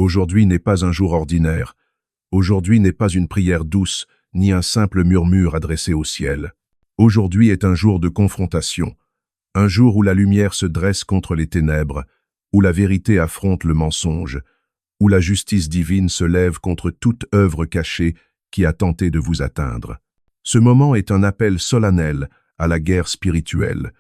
Aujourd'hui n'est pas un jour ordinaire. Aujourd'hui n'est pas une prière douce, ni un simple murmure adressé au ciel. Aujourd'hui est un jour de confrontation, un jour où la lumière se dresse contre les ténèbres, où la vérité affronte le mensonge, où la justice divine se lève contre toute œuvre cachée qui a tenté de vous atteindre. Ce moment est un appel solennel à la guerre spirituelle,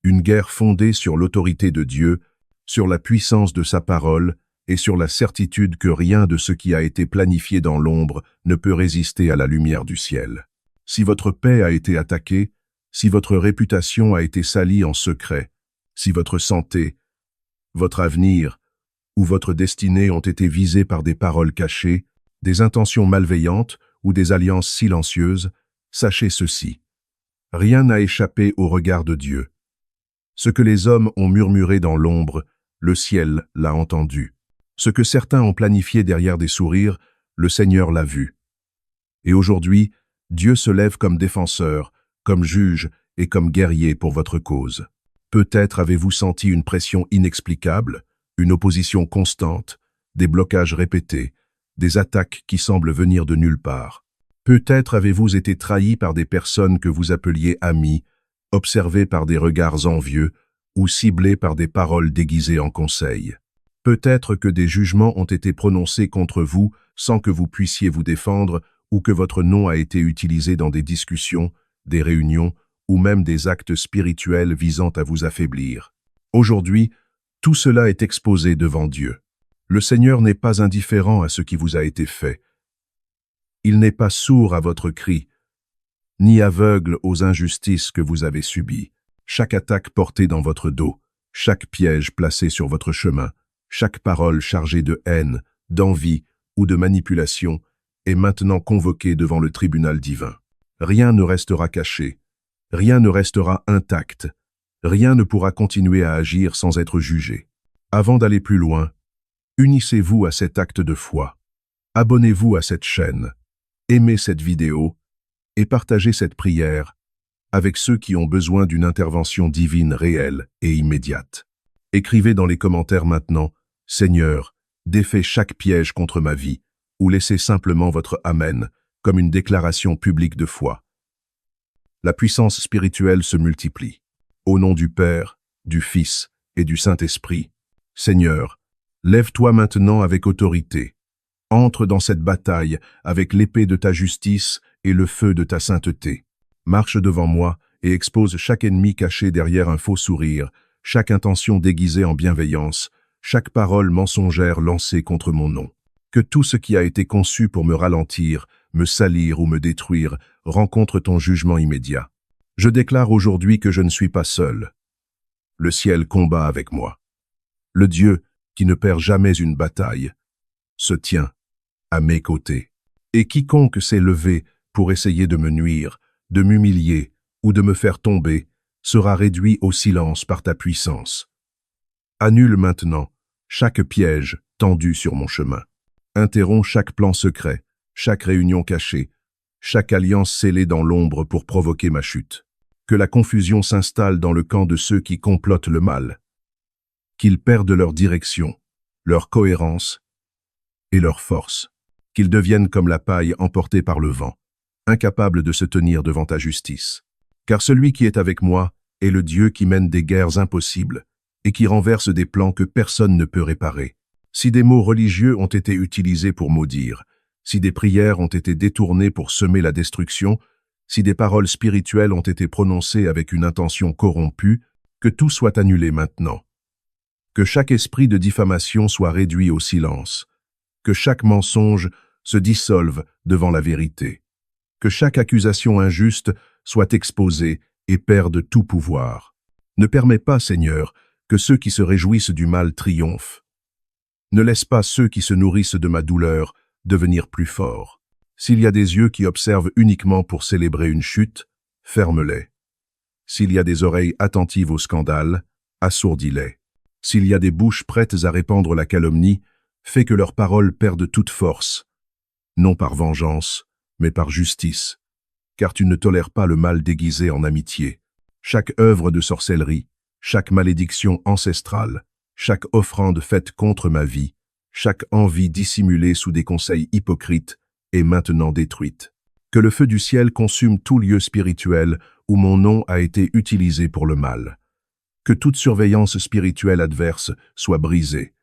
une guerre fondée sur l'autorité de Dieu, sur la puissance de sa parole et sur la certitude que rien de ce qui a été planifié dans l'ombre ne peut résister à la lumière du ciel. Si votre paix a été attaquée, si votre réputation a été salie en secret, si votre santé, votre avenir ou votre destinée ont été visés par des paroles cachées, des intentions malveillantes ou des alliances silencieuses, sachez ceci. Rien n'a échappé au regard de Dieu. Ce que les hommes ont murmuré dans l'ombre, le ciel l'a entendu. Ce que certains ont planifié derrière des sourires, le Seigneur l'a vu. Et aujourd'hui, Dieu se lève comme défenseur, comme juge et comme guerrier pour votre cause. Peut-être avez-vous senti une pression inexplicable, une opposition constante, des blocages répétés, des attaques qui semblent venir de nulle part. Peut-être avez-vous été trahi par des personnes que vous appeliez amis, observé par des regards envieux ou ciblé par des paroles déguisées en conseils. Peut-être que des jugements ont été prononcés contre vous sans que vous puissiez vous défendre ou que votre nom a été utilisé dans des discussions, des réunions ou même des actes spirituels visant à vous affaiblir. Aujourd'hui, tout cela est exposé devant Dieu. Le Seigneur n'est pas indifférent à ce qui vous a été fait. Il n'est pas sourd à votre cri, ni aveugle aux injustices que vous avez subies. Chaque attaque portée dans votre dos, chaque piège placé sur votre chemin, chaque parole chargée de haine, d'envie ou de manipulation est maintenant convoquée devant le tribunal divin. Rien ne restera caché, rien ne restera intact, rien ne pourra continuer à agir sans être jugé. Avant d'aller plus loin, unissez-vous à cet acte de foi. Abonnez-vous à cette chaîne, aimez cette vidéo et partagez cette prière avec ceux qui ont besoin d'une intervention divine réelle et immédiate. Écrivez dans les commentaires maintenant « Seigneur, défais chaque piège contre ma vie » ou laissez simplement votre « Amen » comme une déclaration publique de foi. La puissance spirituelle se multiplie. Au nom du Père, du Fils et du Saint-Esprit, Seigneur, lève-toi maintenant avec autorité. Entre dans cette bataille avec l'épée de ta justice et le feu de ta sainteté. Marche devant moi et expose chaque ennemi caché derrière un faux sourire, chaque intention déguisée en bienveillance, chaque parole mensongère lancée contre mon nom. Que tout ce qui a été conçu pour me ralentir, me salir ou me détruire rencontre ton jugement immédiat. Je déclare aujourd'hui que je ne suis pas seul. Le ciel combat avec moi. Le Dieu, qui ne perd jamais une bataille, se tient à mes côtés. Et quiconque s'est levé pour essayer de me nuire, de m'humilier ou de me faire tomber, sera réduit au silence par ta puissance. Annule maintenant chaque piège tendu sur mon chemin. Interromps chaque plan secret, chaque réunion cachée, chaque alliance scellée dans l'ombre pour provoquer ma chute. Que la confusion s'installe dans le camp de ceux qui complotent le mal. Qu'ils perdent leur direction, leur cohérence et leur force. Qu'ils deviennent comme la paille emportée par le vent, incapables de se tenir devant ta justice. Car celui qui est avec moi est le Dieu qui mène des guerres impossibles et qui renverse des plans que personne ne peut réparer. Si des mots religieux ont été utilisés pour maudire, si des prières ont été détournées pour semer la destruction, si des paroles spirituelles ont été prononcées avec une intention corrompue, que tout soit annulé maintenant. Que chaque esprit de diffamation soit réduit au silence. Que chaque mensonge se dissolve devant la vérité. Que chaque accusation injuste soit exposée et perde tout pouvoir. Ne permets pas, Seigneur, que ceux qui se réjouissent du mal triomphent. Ne laisse pas ceux qui se nourrissent de ma douleur devenir plus forts. S'il y a des yeux qui observent uniquement pour célébrer une chute, ferme-les. S'il y a des oreilles attentives au scandale, assourdis-les. S'il y a des bouches prêtes à répandre la calomnie, fais que leurs paroles perdent toute force, non par vengeance, mais par justice, car tu ne tolères pas le mal déguisé en amitié. Chaque œuvre de sorcellerie, chaque malédiction ancestrale, chaque offrande faite contre ma vie, chaque envie dissimulée sous des conseils hypocrites est maintenant détruite. Que le feu du ciel consume tout lieu spirituel où mon nom a été utilisé pour le mal. Que toute surveillance spirituelle adverse soit brisée.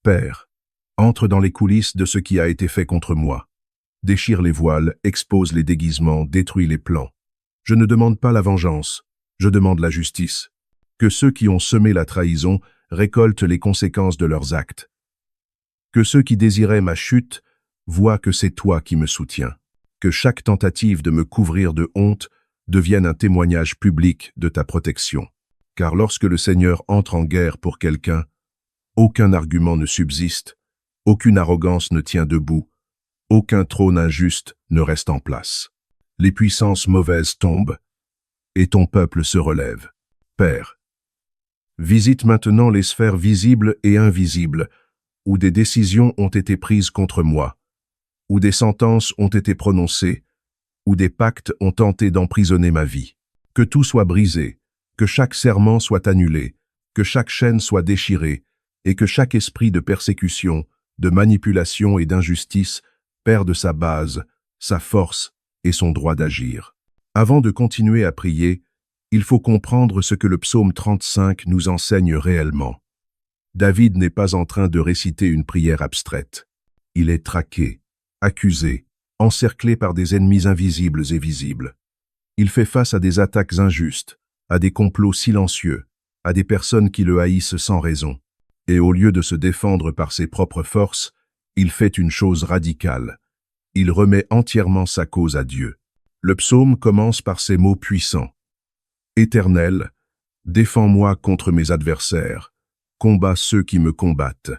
Père, entre dans les coulisses de ce qui a été fait contre moi. Déchire les voiles, expose les déguisements, détruis les plans. Je ne demande pas la vengeance, je demande la justice. Que ceux qui ont semé la trahison récoltent les conséquences de leurs actes. Que ceux qui désiraient ma chute voient que c'est toi qui me soutiens. Que chaque tentative de me couvrir de honte devienne un témoignage public de ta protection. Car lorsque le Seigneur entre en guerre pour quelqu'un, aucun argument ne subsiste, aucune arrogance ne tient debout, aucun trône injuste ne reste en place. Les puissances mauvaises tombent, et ton peuple se relève. Père, visite maintenant les sphères visibles et invisibles, où des décisions ont été prises contre moi, où des sentences ont été prononcées, où des pactes ont tenté d'emprisonner ma vie. Que tout soit brisé, que chaque serment soit annulé, que chaque chaîne soit déchirée, et que chaque esprit de persécution, de manipulation et d'injustice perde sa base, sa force et son droit d'agir. Avant de continuer à prier, il faut comprendre ce que le psaume 35 nous enseigne réellement. David n'est pas en train de réciter une prière abstraite. Il est traqué, accusé, encerclé par des ennemis invisibles et visibles. Il fait face à des attaques injustes, à des complots silencieux, à des personnes qui le haïssent sans raison. Et au lieu de se défendre par ses propres forces, il fait une chose radicale. Il remet entièrement sa cause à Dieu. Le psaume commence par ces mots puissants. « Éternel, défends-moi contre mes adversaires, combat ceux qui me combattent. »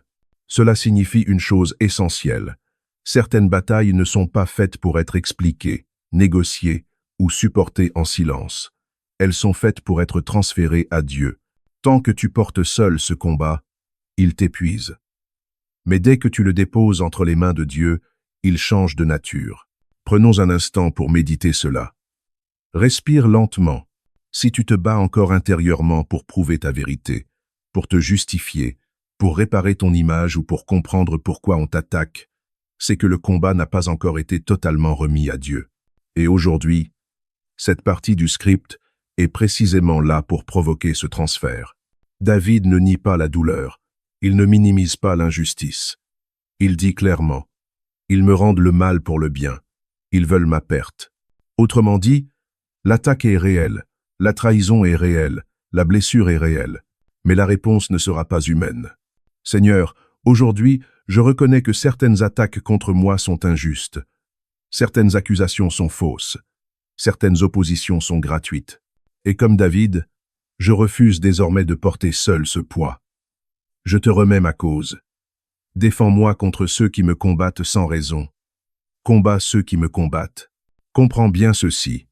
Cela signifie une chose essentielle. Certaines batailles ne sont pas faites pour être expliquées, négociées ou supportées en silence. Elles sont faites pour être transférées à Dieu. Tant que tu portes seul ce combat, il t'épuise. Mais dès que tu le déposes entre les mains de Dieu, il change de nature. Prenons un instant pour méditer cela. Respire lentement. Si tu te bats encore intérieurement pour prouver ta vérité, pour te justifier, pour réparer ton image ou pour comprendre pourquoi on t'attaque, c'est que le combat n'a pas encore été totalement remis à Dieu. Et aujourd'hui, cette partie du script est précisément là pour provoquer ce transfert. David ne nie pas la douleur. Il ne minimise pas l'injustice. Il dit clairement, « Ils me rendent le mal pour le bien. Ils veulent ma perte. » Autrement dit, l'attaque est réelle, la trahison est réelle, la blessure est réelle, mais la réponse ne sera pas humaine. Seigneur, aujourd'hui, je reconnais que certaines attaques contre moi sont injustes. Certaines accusations sont fausses. Certaines oppositions sont gratuites. Et comme David, je refuse désormais de porter seul ce poids. Je te remets ma cause. Défends-moi contre ceux qui me combattent sans raison. Combats ceux qui me combattent. Comprends bien ceci.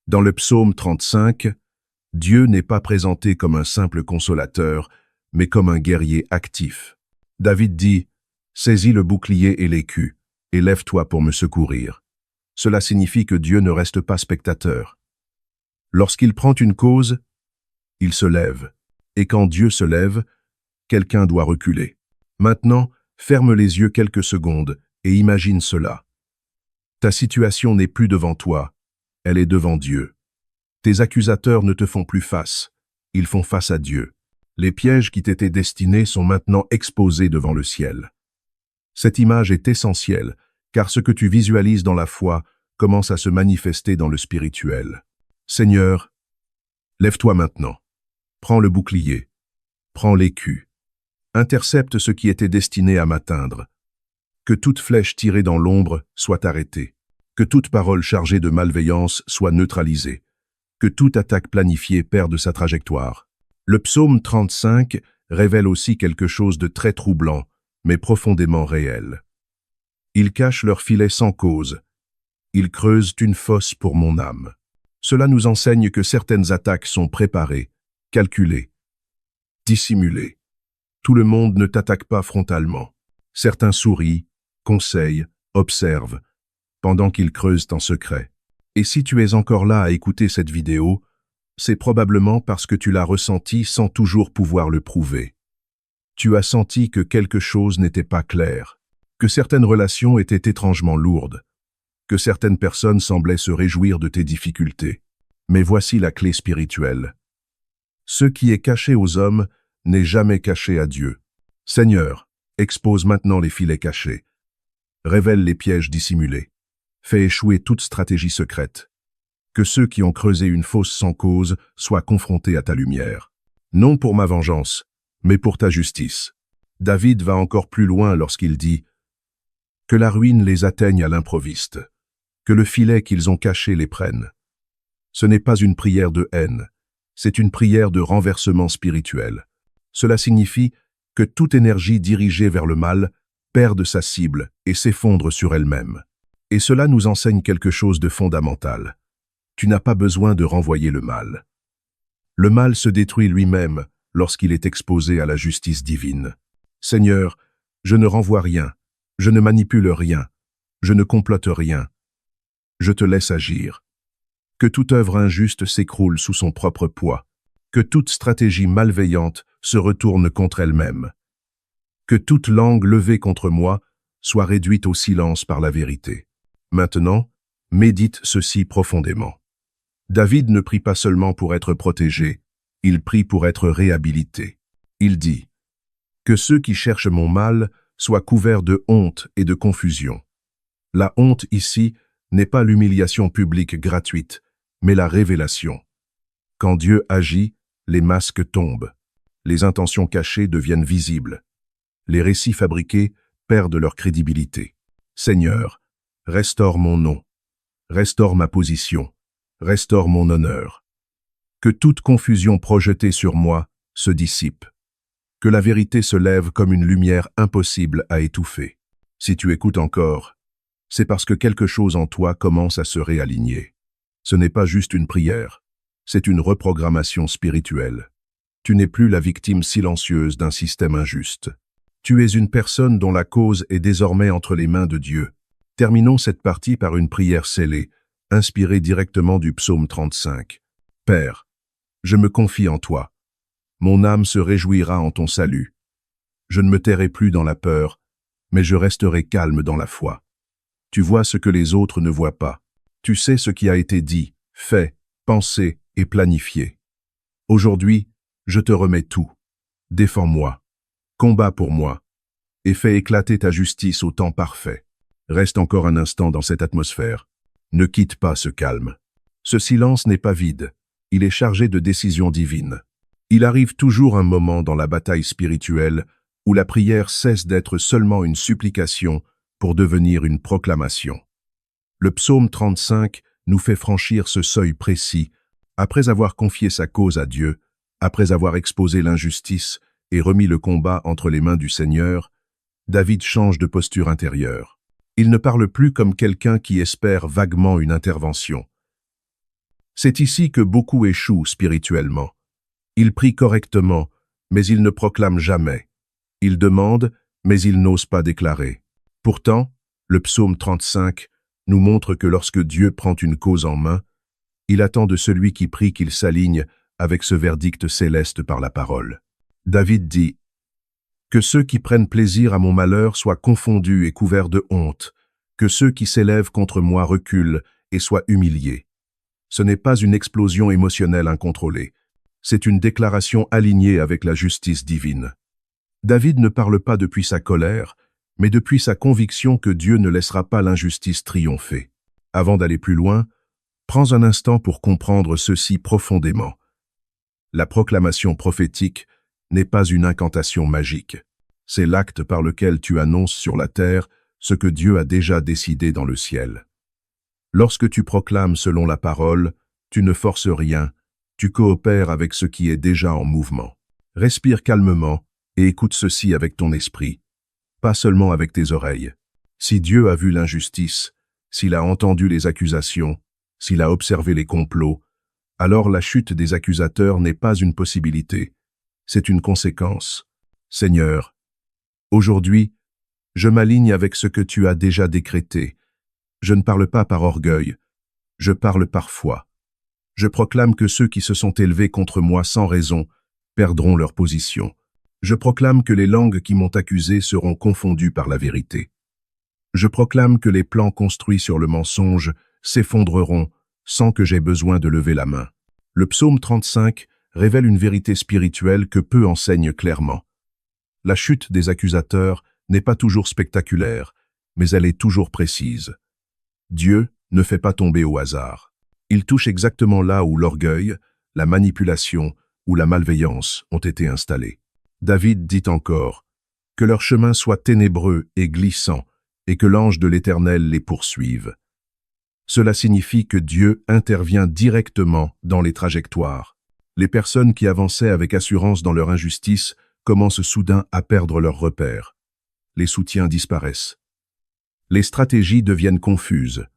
Dans le psaume 35, Dieu n'est pas présenté comme un simple consolateur, mais comme un guerrier actif. David dit, « Saisis le bouclier et l'écu, et lève-toi pour me secourir. » Cela signifie que Dieu ne reste pas spectateur. Lorsqu'il prend une cause, il se lève. Et quand Dieu se lève, quelqu'un doit reculer. Maintenant, ferme les yeux quelques secondes et imagine cela. Ta situation n'est plus devant toi, elle est devant Dieu. Tes accusateurs ne te font plus face, ils font face à Dieu. Les pièges qui t'étaient destinés sont maintenant exposés devant le ciel. Cette image est essentielle, car ce que tu visualises dans la foi commence à se manifester dans le spirituel. Seigneur, lève-toi maintenant. Prends le bouclier. Prends l'écu. Intercepte ce qui était destiné à m'atteindre. Que toute flèche tirée dans l'ombre soit arrêtée. Que toute parole chargée de malveillance soit neutralisée. Que toute attaque planifiée perde sa trajectoire. Le psaume 35 révèle aussi quelque chose de très troublant, mais profondément réel. Ils cachent leur filet sans cause. Ils creusent une fosse pour mon âme. Cela nous enseigne que certaines attaques sont préparées, calculées, dissimulées. Tout le monde ne t'attaque pas frontalement. Certains sourient, conseillent, observent, pendant qu'ils creusent en secret. Et si tu es encore là à écouter cette vidéo, c'est probablement parce que tu l'as ressenti sans toujours pouvoir le prouver. Tu as senti que quelque chose n'était pas clair, que certaines relations étaient étrangement lourdes, que certaines personnes semblaient se réjouir de tes difficultés. Mais voici la clé spirituelle. Ce qui est caché aux hommes n'est jamais caché à Dieu. Seigneur, expose maintenant les filets cachés. Révèle les pièges dissimulés. Fais échouer toute stratégie secrète. Que ceux qui ont creusé une fosse sans cause soient confrontés à ta lumière. Non pour ma vengeance, mais pour ta justice. David va encore plus loin lorsqu'il dit « Que la ruine les atteigne à l'improviste, que le filet qu'ils ont caché les prenne. » Ce n'est pas une prière de haine, c'est une prière de renversement spirituel. Cela signifie que toute énergie dirigée vers le mal perde sa cible et s'effondre sur elle-même. Et cela nous enseigne quelque chose de fondamental. Tu n'as pas besoin de renvoyer le mal. Le mal se détruit lui-même lorsqu'il est exposé à la justice divine. Seigneur, je ne renvoie rien, je ne manipule rien, je ne complote rien. Je te laisse agir. Que toute œuvre injuste s'écroule sous son propre poids. Que toute stratégie malveillante se retourne contre elle-même. Que toute langue levée contre moi soit réduite au silence par la vérité. Maintenant, médite ceci profondément. David ne prie pas seulement pour être protégé, il prie pour être réhabilité. Il dit « Que ceux qui cherchent mon mal soient couverts de honte et de confusion. » La honte ici n'est pas l'humiliation publique gratuite, mais la révélation. Quand Dieu agit, les masques tombent. Les intentions cachées deviennent visibles. Les récits fabriqués perdent leur crédibilité. Seigneur, restaure mon nom, restaure ma position, restaure mon honneur. Que toute confusion projetée sur moi se dissipe. Que la vérité se lève comme une lumière impossible à étouffer. Si tu écoutes encore, c'est parce que quelque chose en toi commence à se réaligner. Ce n'est pas juste une prière, c'est une reprogrammation spirituelle. Tu n'es plus la victime silencieuse d'un système injuste. Tu es une personne dont la cause est désormais entre les mains de Dieu. Terminons cette partie par une prière scellée, inspirée directement du psaume 35. Père, je me confie en toi. Mon âme se réjouira en ton salut. Je ne me tairai plus dans la peur, mais je resterai calme dans la foi. Tu vois ce que les autres ne voient pas. Tu sais ce qui a été dit, fait, pensé et planifié. Aujourd'hui, je te remets tout. Défends-moi, combats pour moi, et fais éclater ta justice au temps parfait. Reste encore un instant dans cette atmosphère. Ne quitte pas ce calme. Ce silence n'est pas vide, il est chargé de décisions divines. Il arrive toujours un moment dans la bataille spirituelle où la prière cesse d'être seulement une supplication pour devenir une proclamation. Le psaume 35 nous fait franchir ce seuil précis, après avoir confié sa cause à Dieu, après avoir exposé l'injustice et remis le combat entre les mains du Seigneur, David change de posture intérieure. Il ne parle plus comme quelqu'un qui espère vaguement une intervention. C'est ici que beaucoup échouent spirituellement. Ils prient correctement, mais ils ne proclament jamais. Ils demandent, mais ils n'osent pas déclarer. Pourtant, le psaume 35 nous montre que lorsque Dieu prend une cause en main, il attend de celui qui prie qu'il s'aligne avec ce verdict céleste par la parole. David dit « Que ceux qui prennent plaisir à mon malheur soient confondus et couverts de honte, que ceux qui s'élèvent contre moi reculent et soient humiliés. » Ce n'est pas une explosion émotionnelle incontrôlée, c'est une déclaration alignée avec la justice divine. David ne parle pas depuis sa colère, mais depuis sa conviction que Dieu ne laissera pas l'injustice triompher. Avant d'aller plus loin, prends un instant pour comprendre ceci profondément. La proclamation prophétique n'est pas une incantation magique. C'est l'acte par lequel tu annonces sur la terre ce que Dieu a déjà décidé dans le ciel. Lorsque tu proclames selon la parole, tu ne forces rien, tu coopères avec ce qui est déjà en mouvement. Respire calmement et écoute ceci avec ton esprit, pas seulement avec tes oreilles. Si Dieu a vu l'injustice, s'il a entendu les accusations, s'il a observé les complots, alors la chute des accusateurs n'est pas une possibilité, c'est une conséquence. Seigneur, aujourd'hui, je m'aligne avec ce que tu as déjà décrété. Je ne parle pas par orgueil, je parle par foi. Je proclame que ceux qui se sont élevés contre moi sans raison perdront leur position. Je proclame que les langues qui m'ont accusé seront confondues par la vérité. Je proclame que les plans construits sur le mensonge s'effondreront sans que j'aie besoin de lever la main. Le psaume 35 révèle une vérité spirituelle que peu enseignent clairement. La chute des accusateurs n'est pas toujours spectaculaire, mais elle est toujours précise. Dieu ne fait pas tomber au hasard. Il touche exactement là où l'orgueil, la manipulation ou la malveillance ont été installés. David dit encore « Que leur chemin soit ténébreux et glissant, et que l'ange de l'Éternel les poursuive. » Cela signifie que Dieu intervient directement dans les trajectoires. Les personnes qui avançaient avec assurance dans leur injustice commencent soudain à perdre leurs repères. Les soutiens disparaissent. Les stratégies deviennent confuses.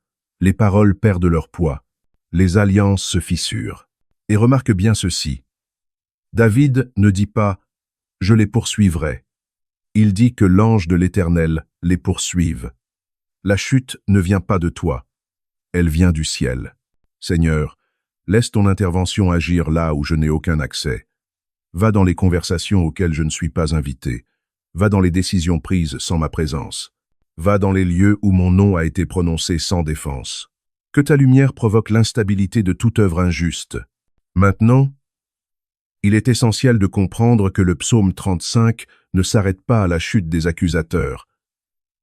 Les paroles perdent leur poids. Les alliances se fissurent. Et remarque bien ceci. David ne dit pas « Je les poursuivrai ». Il dit que l'ange de l'Éternel les poursuive. La chute ne vient pas de toi. Elle vient du ciel. Seigneur, laisse ton intervention agir là où je n'ai aucun accès. Va dans les conversations auxquelles je ne suis pas invité. Va dans les décisions prises sans ma présence. Va dans les lieux où mon nom a été prononcé sans défense. Que ta lumière provoque l'instabilité de toute œuvre injuste. Maintenant, il est essentiel de comprendre que le psaume 35 ne s'arrête pas à la chute des accusateurs.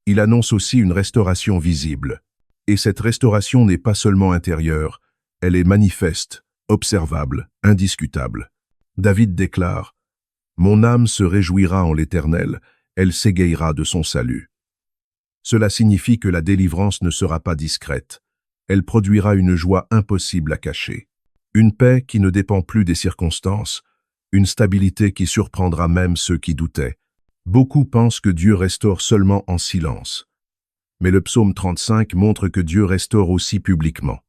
Il annonce aussi une restauration visible. Et cette restauration n'est pas seulement intérieure, elle est manifeste, observable, indiscutable. David déclare « Mon âme se réjouira en l'Éternel, elle s'égayera de son salut. » Cela signifie que la délivrance ne sera pas discrète. Elle produira une joie impossible à cacher. Une paix qui ne dépend plus des circonstances, une stabilité qui surprendra même ceux qui doutaient. Beaucoup pensent que Dieu restaure seulement en silence. Mais le psaume 35 montre que Dieu restaure aussi publiquement.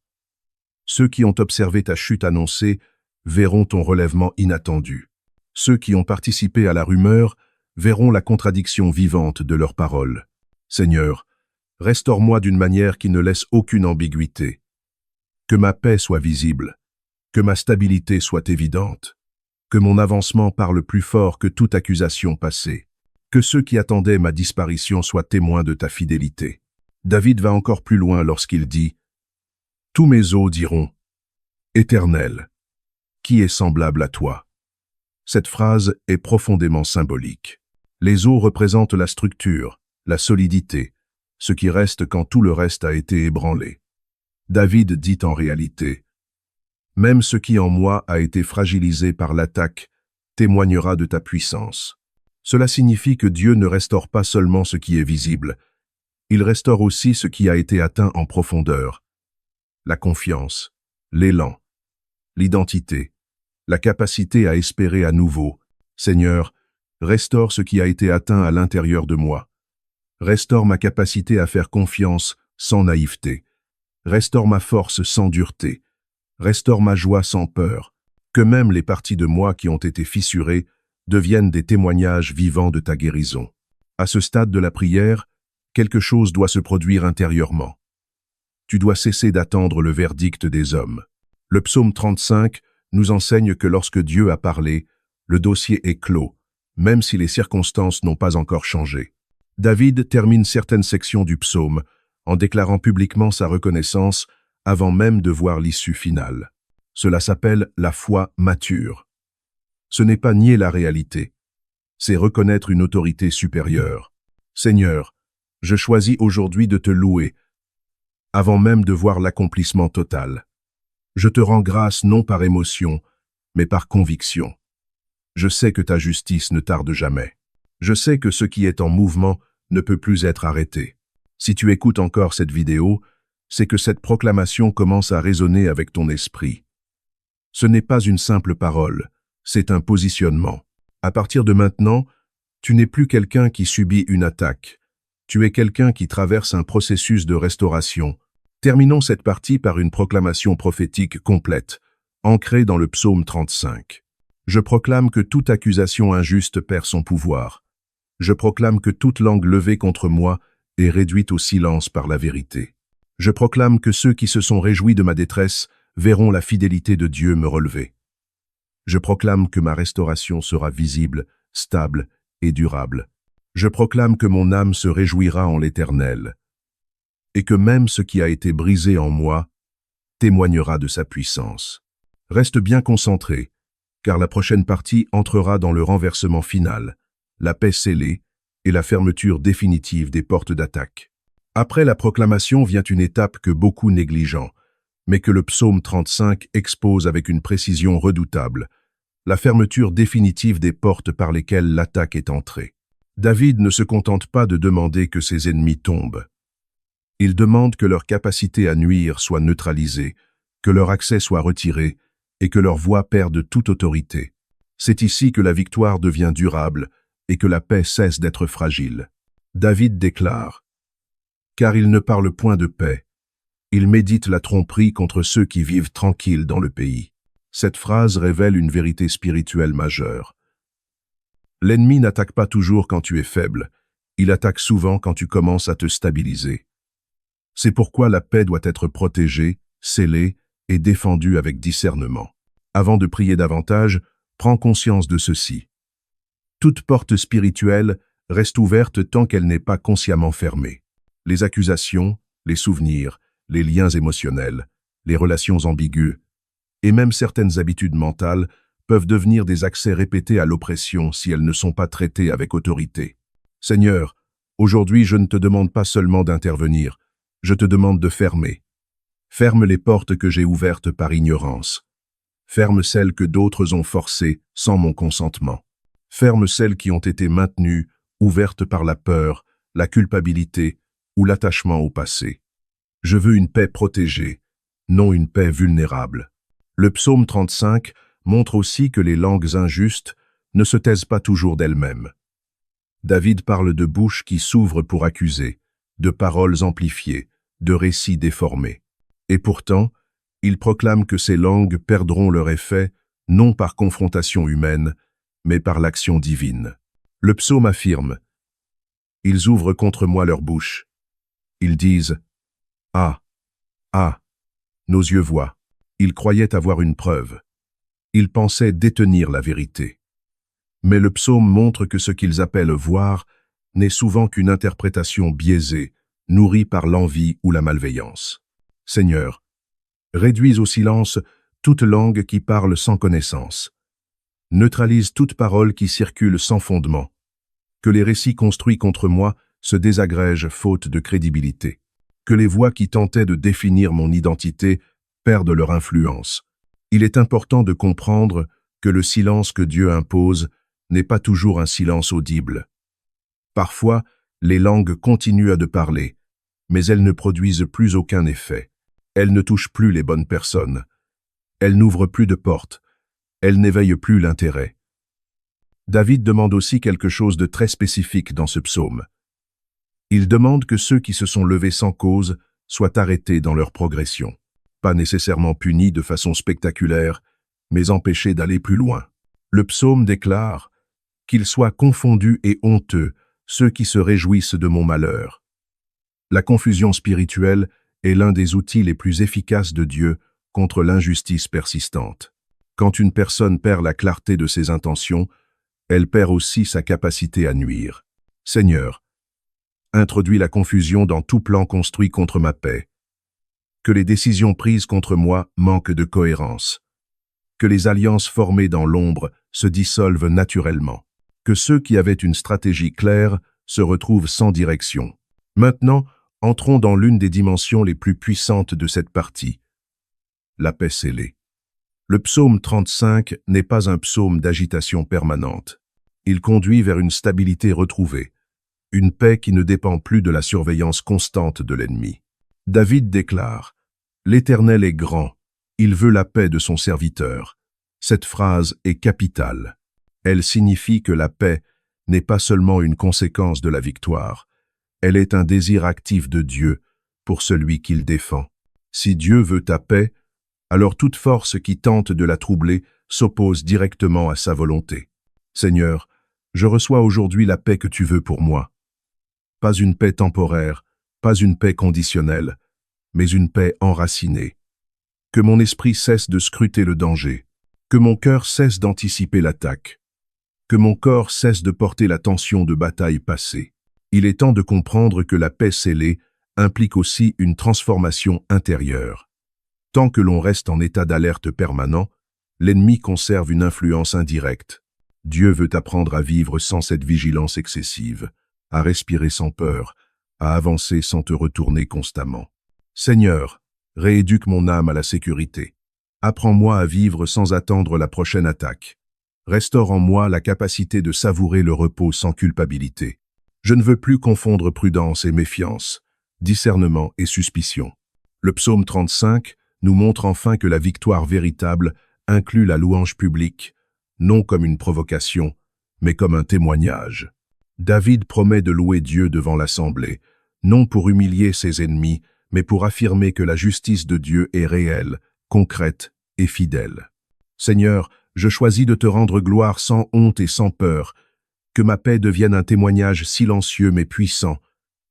Ceux qui ont observé ta chute annoncée verront ton relèvement inattendu. Ceux qui ont participé à la rumeur verront la contradiction vivante de leurs paroles. Seigneur, restaure-moi d'une manière qui ne laisse aucune ambiguïté. Que ma paix soit visible, que ma stabilité soit évidente, que mon avancement parle plus fort que toute accusation passée, que ceux qui attendaient ma disparition soient témoins de ta fidélité. David va encore plus loin lorsqu'il dit « Tous mes os diront « Éternel, qui est semblable à toi ?» Cette phrase est profondément symbolique. Les os représentent la structure, la solidité, ce qui reste quand tout le reste a été ébranlé. David dit en réalité « Même ce qui en moi a été fragilisé par l'attaque témoignera de ta puissance. » Cela signifie que Dieu ne restaure pas seulement ce qui est visible, il restaure aussi ce qui a été atteint en profondeur. La confiance, l'élan, l'identité, la capacité à espérer à nouveau. Seigneur, restaure ce qui a été atteint à l'intérieur de moi. Restaure ma capacité à faire confiance sans naïveté. Restaure ma force sans dureté. Restaure ma joie sans peur. Que même les parties de moi qui ont été fissurées deviennent des témoignages vivants de ta guérison. À ce stade de la prière, quelque chose doit se produire intérieurement. Tu dois cesser d'attendre le verdict des hommes. Le psaume 35 nous enseigne que lorsque Dieu a parlé, le dossier est clos, même si les circonstances n'ont pas encore changé. David termine certaines sections du psaume en déclarant publiquement sa reconnaissance avant même de voir l'issue finale. Cela s'appelle la foi mature. Ce n'est pas nier la réalité, c'est reconnaître une autorité supérieure. Seigneur, je choisis aujourd'hui de te louer, avant même de voir l'accomplissement total. Je te rends grâce non par émotion, mais par conviction. Je sais que ta justice ne tarde jamais. Je sais que ce qui est en mouvement ne peut plus être arrêté. Si tu écoutes encore cette vidéo, c'est que cette proclamation commence à résonner avec ton esprit. Ce n'est pas une simple parole, c'est un positionnement. À partir de maintenant, tu n'es plus quelqu'un qui subit une attaque. Tu es quelqu'un qui traverse un processus de restauration. Terminons cette partie par une proclamation prophétique complète, ancrée dans le psaume 35. Je proclame que toute accusation injuste perd son pouvoir. Je proclame que toute langue levée contre moi est réduite au silence par la vérité. Je proclame que ceux qui se sont réjouis de ma détresse verront la fidélité de Dieu me relever. Je proclame que ma restauration sera visible stable et durable. Je proclame que mon âme se réjouira en l'Éternel, et que même ce qui a été brisé en moi témoignera de sa puissance. Reste bien concentré, car la prochaine partie entrera dans le renversement final, la paix scellée et la fermeture définitive des portes d'attaque. Après la proclamation vient une étape que beaucoup négligent, mais que le psaume 35 expose avec une précision redoutable, la fermeture définitive des portes par lesquelles l'attaque est entrée. David ne se contente pas de demander que ses ennemis tombent. Il demande que leur capacité à nuire soit neutralisée, que leur accès soit retiré et que leur voix perde toute autorité. C'est ici que la victoire devient durable et que la paix cesse d'être fragile. David déclare « Car il ne parle point de paix, il médite la tromperie contre ceux qui vivent tranquilles dans le pays. » Cette phrase révèle une vérité spirituelle majeure. L'ennemi n'attaque pas toujours quand tu es faible, il attaque souvent quand tu commences à te stabiliser. C'est pourquoi la paix doit être protégée, scellée et défendue avec discernement. Avant de prier davantage, prends conscience de ceci. Toute porte spirituelle reste ouverte tant qu'elle n'est pas consciemment fermée. Les accusations, les souvenirs, les liens émotionnels, les relations ambiguës, et même certaines habitudes mentales peuvent devenir des accès répétés à l'oppression si elles ne sont pas traitées avec autorité. Seigneur, aujourd'hui je ne te demande pas seulement d'intervenir, je te demande de fermer. Ferme les portes que j'ai ouvertes par ignorance. Ferme celles que d'autres ont forcées sans mon consentement. Ferme celles qui ont été maintenues, ouvertes par la peur, la culpabilité ou l'attachement au passé. Je veux une paix protégée, non une paix vulnérable. Le psaume 35 montre aussi que les langues injustes ne se taisent pas toujours d'elles-mêmes. David parle de bouches qui s'ouvrent pour accuser, de paroles amplifiées, de récits déformés. Et pourtant, il proclame que ces langues perdront leur effet, non par confrontation humaine, mais par l'action divine. Le psaume affirme « Ils ouvrent contre moi leur bouche. Ils disent « Ah, ah, nos yeux voient. » Ils croyaient avoir une preuve. Ils pensaient détenir la vérité. Mais le psaume montre que ce qu'ils appellent voir n'est souvent qu'une interprétation biaisée, nourrie par l'envie ou la malveillance. Seigneur, réduis au silence toute langue qui parle sans connaissance. Neutralise toute parole qui circule sans fondement. Que les récits construits contre moi se désagrègent faute de crédibilité. Que les voix qui tentaient de définir mon identité perdent leur influence. Il est important de comprendre que le silence que Dieu impose n'est pas toujours un silence audible. Parfois, les langues continuent de parler, mais elles ne produisent plus aucun effet. Elles ne touchent plus les bonnes personnes. Elles n'ouvrent plus de portes. Elles n'éveillent plus l'intérêt. David demande aussi quelque chose de très spécifique dans ce psaume. Il demande que ceux qui se sont levés sans cause soient arrêtés dans leur progression. Pas nécessairement punis de façon spectaculaire, mais empêchés d'aller plus loin. Le psaume déclare « Qu'ils soient confondus et honteux, ceux qui se réjouissent de mon malheur. » La confusion spirituelle est l'un des outils les plus efficaces de Dieu contre l'injustice persistante. Quand une personne perd la clarté de ses intentions, elle perd aussi sa capacité à nuire. Seigneur, introduis la confusion dans tout plan construit contre ma paix. Que les décisions prises contre moi manquent de cohérence. Que les alliances formées dans l'ombre se dissolvent naturellement. Que ceux qui avaient une stratégie claire se retrouvent sans direction. Maintenant, entrons dans l'une des dimensions les plus puissantes de cette partie, la paix scellée. Le psaume 35 n'est pas un psaume d'agitation permanente. Il conduit vers une stabilité retrouvée, une paix qui ne dépend plus de la surveillance constante de l'ennemi. David déclare « L'Éternel est grand, il veut la paix de son serviteur ». Cette phrase est capitale. Elle signifie que la paix n'est pas seulement une conséquence de la victoire, elle est un désir actif de Dieu pour celui qu'il défend. Si Dieu veut ta paix, alors toute force qui tente de la troubler s'oppose directement à sa volonté. Seigneur, je reçois aujourd'hui la paix que tu veux pour moi. Pas une paix temporaire, pas une paix conditionnelle, mais une paix enracinée. Que mon esprit cesse de scruter le danger, que mon cœur cesse d'anticiper l'attaque, que mon corps cesse de porter la tension de batailles passées. Il est temps de comprendre que la paix scellée implique aussi une transformation intérieure. Tant que l'on reste en état d'alerte permanent, l'ennemi conserve une influence indirecte. Dieu veut t'apprendre à vivre sans cette vigilance excessive, à respirer sans peur, à avancer sans te retourner constamment. Seigneur, rééduque mon âme à la sécurité. Apprends-moi à vivre sans attendre la prochaine attaque. Restaure en moi la capacité de savourer le repos sans culpabilité. Je ne veux plus confondre prudence et méfiance, discernement et suspicion. Le psaume 35 nous montre enfin que la victoire véritable inclut la louange publique, non comme une provocation, mais comme un témoignage. David promet de louer Dieu devant l'assemblée, non pour humilier ses ennemis, mais pour affirmer que la justice de Dieu est réelle, concrète et fidèle. Seigneur, je choisis de te rendre gloire sans honte et sans peur, que ma paix devienne un témoignage silencieux mais puissant,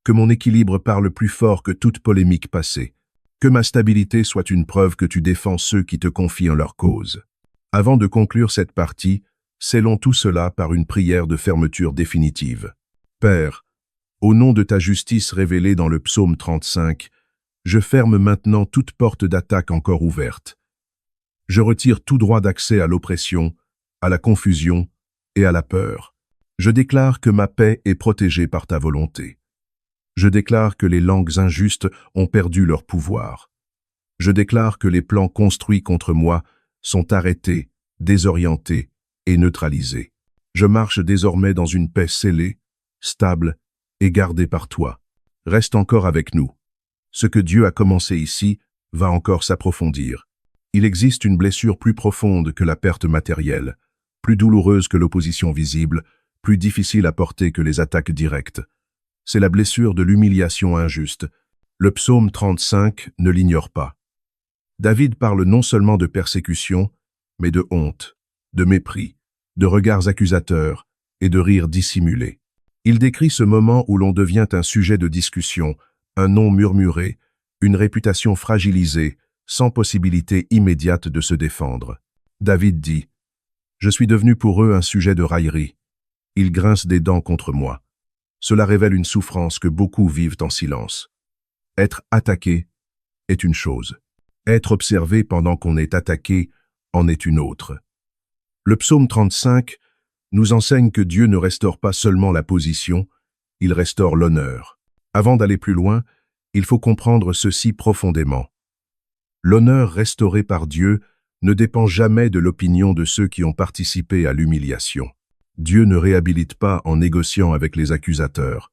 que mon équilibre parle plus fort que toute polémique passée, que ma stabilité soit une preuve que tu défends ceux qui te confient en leur cause. Avant de conclure cette partie, scellons tout cela par une prière de fermeture définitive. Père, au nom de ta justice révélée dans le psaume 35, je ferme maintenant toute porte d'attaque encore ouverte. Je retire tout droit d'accès à l'oppression, à la confusion et à la peur. Je déclare que ma paix est protégée par ta volonté. Je déclare que les langues injustes ont perdu leur pouvoir. Je déclare que les plans construits contre moi sont arrêtés, désorientés et neutralisés. Je marche désormais dans une paix scellée, stable et gardée par toi. Reste encore avec nous. Ce que Dieu a commencé ici va encore s'approfondir. Il existe une blessure plus profonde que la perte matérielle, plus douloureuse que l'opposition visible, plus difficile à porter que les attaques directes. C'est la blessure de l'humiliation injuste. Le psaume 35 ne l'ignore pas. David parle non seulement de persécution, mais de honte, de mépris, de regards accusateurs et de rires dissimulés. Il décrit ce moment où l'on devient un sujet de discussion, un nom murmuré, une réputation fragilisée, sans possibilité immédiate de se défendre. David dit « Je suis devenu pour eux un sujet de raillerie. Ils grincent des dents contre moi. Cela révèle une souffrance que beaucoup vivent en silence. Être attaqué est une chose. Être observé pendant qu'on est attaqué en est une autre. » Le psaume 35 nous enseigne que Dieu ne restaure pas seulement la position, il restaure l'honneur. Avant d'aller plus loin, il faut comprendre ceci profondément. L'honneur restauré par Dieu ne dépend jamais de l'opinion de ceux qui ont participé à l'humiliation. Dieu ne réhabilite pas en négociant avec les accusateurs.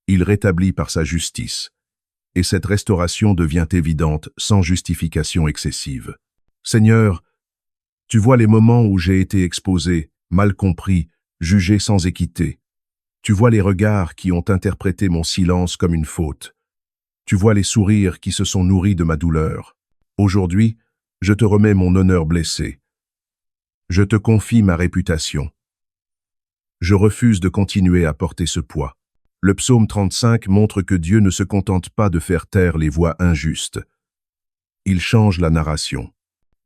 Il rétablit par sa justice. Et cette restauration devient évidente sans justification excessive. Seigneur, tu vois les moments où j'ai été exposé, mal compris, jugé sans équité. Tu vois les regards qui ont interprété mon silence comme une faute. Tu vois les sourires qui se sont nourris de ma douleur. Aujourd'hui, je te remets mon honneur blessé. Je te confie ma réputation. Je refuse de continuer à porter ce poids. Le psaume 35 montre que Dieu ne se contente pas de faire taire les voix injustes. Il change la narration.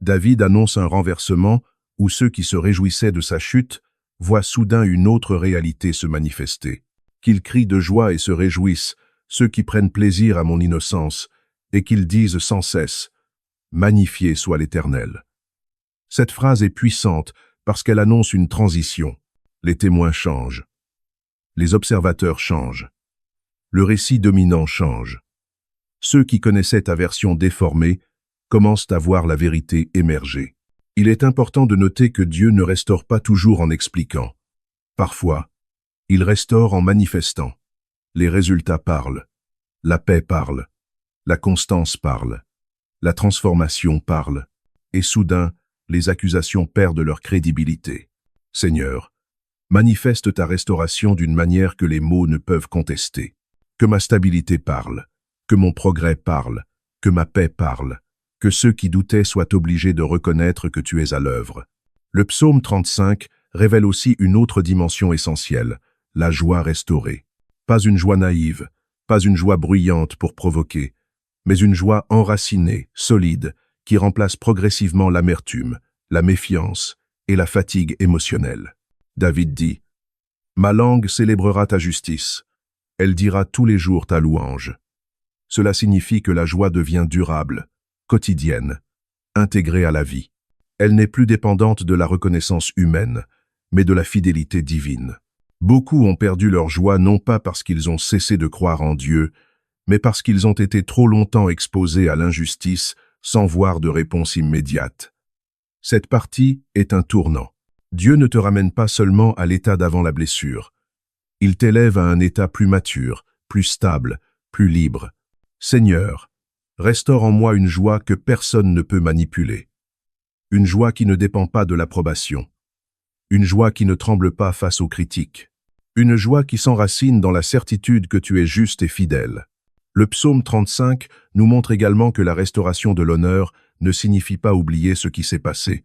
David annonce un renversement où ceux qui se réjouissaient de sa chute voient soudain une autre réalité se manifester. Qu'ils crient de joie et se réjouissent, ceux qui prennent plaisir à mon innocence, et qu'ils disent sans cesse « Magnifié soit l'Éternel ». Cette phrase est puissante parce qu'elle annonce une transition. Les témoins changent. Les observateurs changent. Le récit dominant change. Ceux qui connaissaient ta version déformée commencent à voir la vérité émerger. Il est important de noter que Dieu ne restaure pas toujours en expliquant. Parfois, il restaure en manifestant. Les résultats parlent. La paix parle. La constance parle. La transformation parle. Et soudain, les accusations perdent leur crédibilité. Seigneur, manifeste ta restauration d'une manière que les mots ne peuvent contester. Que ma stabilité parle, que mon progrès parle, que ma paix parle, que ceux qui doutaient soient obligés de reconnaître que tu es à l'œuvre. Le psaume 35 révèle aussi une autre dimension essentielle, la joie restaurée. Pas une joie naïve, pas une joie bruyante pour provoquer, mais une joie enracinée, solide, qui remplace progressivement l'amertume, la méfiance et la fatigue émotionnelle. David dit, « Ma langue célébrera ta justice. Elle dira tous les jours ta louange. » Cela signifie que la joie devient durable, quotidienne, intégrée à la vie. Elle n'est plus dépendante de la reconnaissance humaine, mais de la fidélité divine. Beaucoup ont perdu leur joie non pas parce qu'ils ont cessé de croire en Dieu, mais parce qu'ils ont été trop longtemps exposés à l'injustice sans voir de réponse immédiate. Cette partie est un tournant. Dieu ne te ramène pas seulement à l'état d'avant la blessure. Il t'élève à un état plus mature, plus stable, plus libre. Seigneur, restaure en moi une joie que personne ne peut manipuler. Une joie qui ne dépend pas de l'approbation. Une joie qui ne tremble pas face aux critiques. Une joie qui s'enracine dans la certitude que tu es juste et fidèle. Le psaume 35 nous montre également que la restauration de l'honneur ne signifie pas oublier ce qui s'est passé,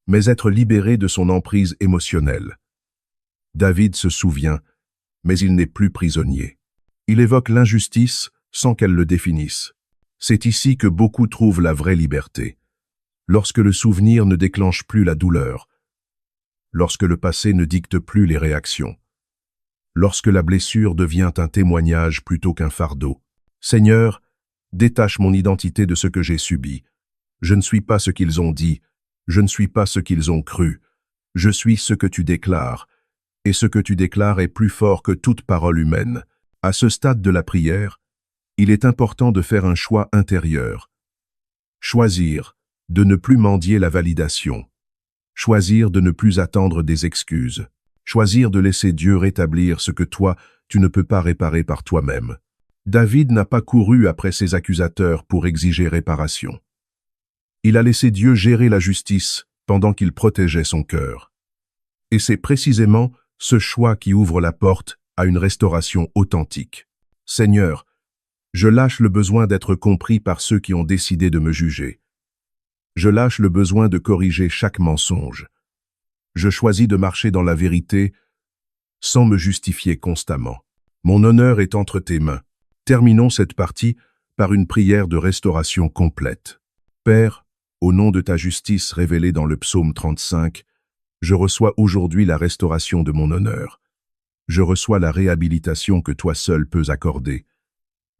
mais être libéré de son emprise émotionnelle. David se souvient, mais il n'est plus prisonnier. Il évoque l'injustice sans qu'elle le définisse. C'est ici que beaucoup trouvent la vraie liberté. Lorsque le souvenir ne déclenche plus la douleur, lorsque le passé ne dicte plus les réactions, lorsque la blessure devient un témoignage plutôt qu'un fardeau. Seigneur, détache mon identité de ce que j'ai subi. Je ne suis pas ce qu'ils ont dit, je ne suis pas ce qu'ils ont cru. Je suis ce que tu déclares, et ce que tu déclares est plus fort que toute parole humaine. À ce stade de la prière, il est important de faire un choix intérieur. Choisir de ne plus mendier la validation. Choisir de ne plus attendre des excuses. Choisir de laisser Dieu rétablir ce que toi, tu ne peux pas réparer par toi-même. David n'a pas couru après ses accusateurs pour exiger réparation. Il a laissé Dieu gérer la justice pendant qu'il protégeait son cœur. Et c'est précisément ce choix qui ouvre la porte à une restauration authentique. Seigneur, je lâche le besoin d'être compris par ceux qui ont décidé de me juger. Je lâche le besoin de corriger chaque mensonge. Je choisis de marcher dans la vérité sans me justifier constamment. Mon honneur est entre tes mains. Terminons cette partie par une prière de restauration complète. Père, au nom de ta justice révélée dans le psaume 35, je reçois aujourd'hui la restauration de mon honneur. Je reçois la réhabilitation que toi seul peux accorder.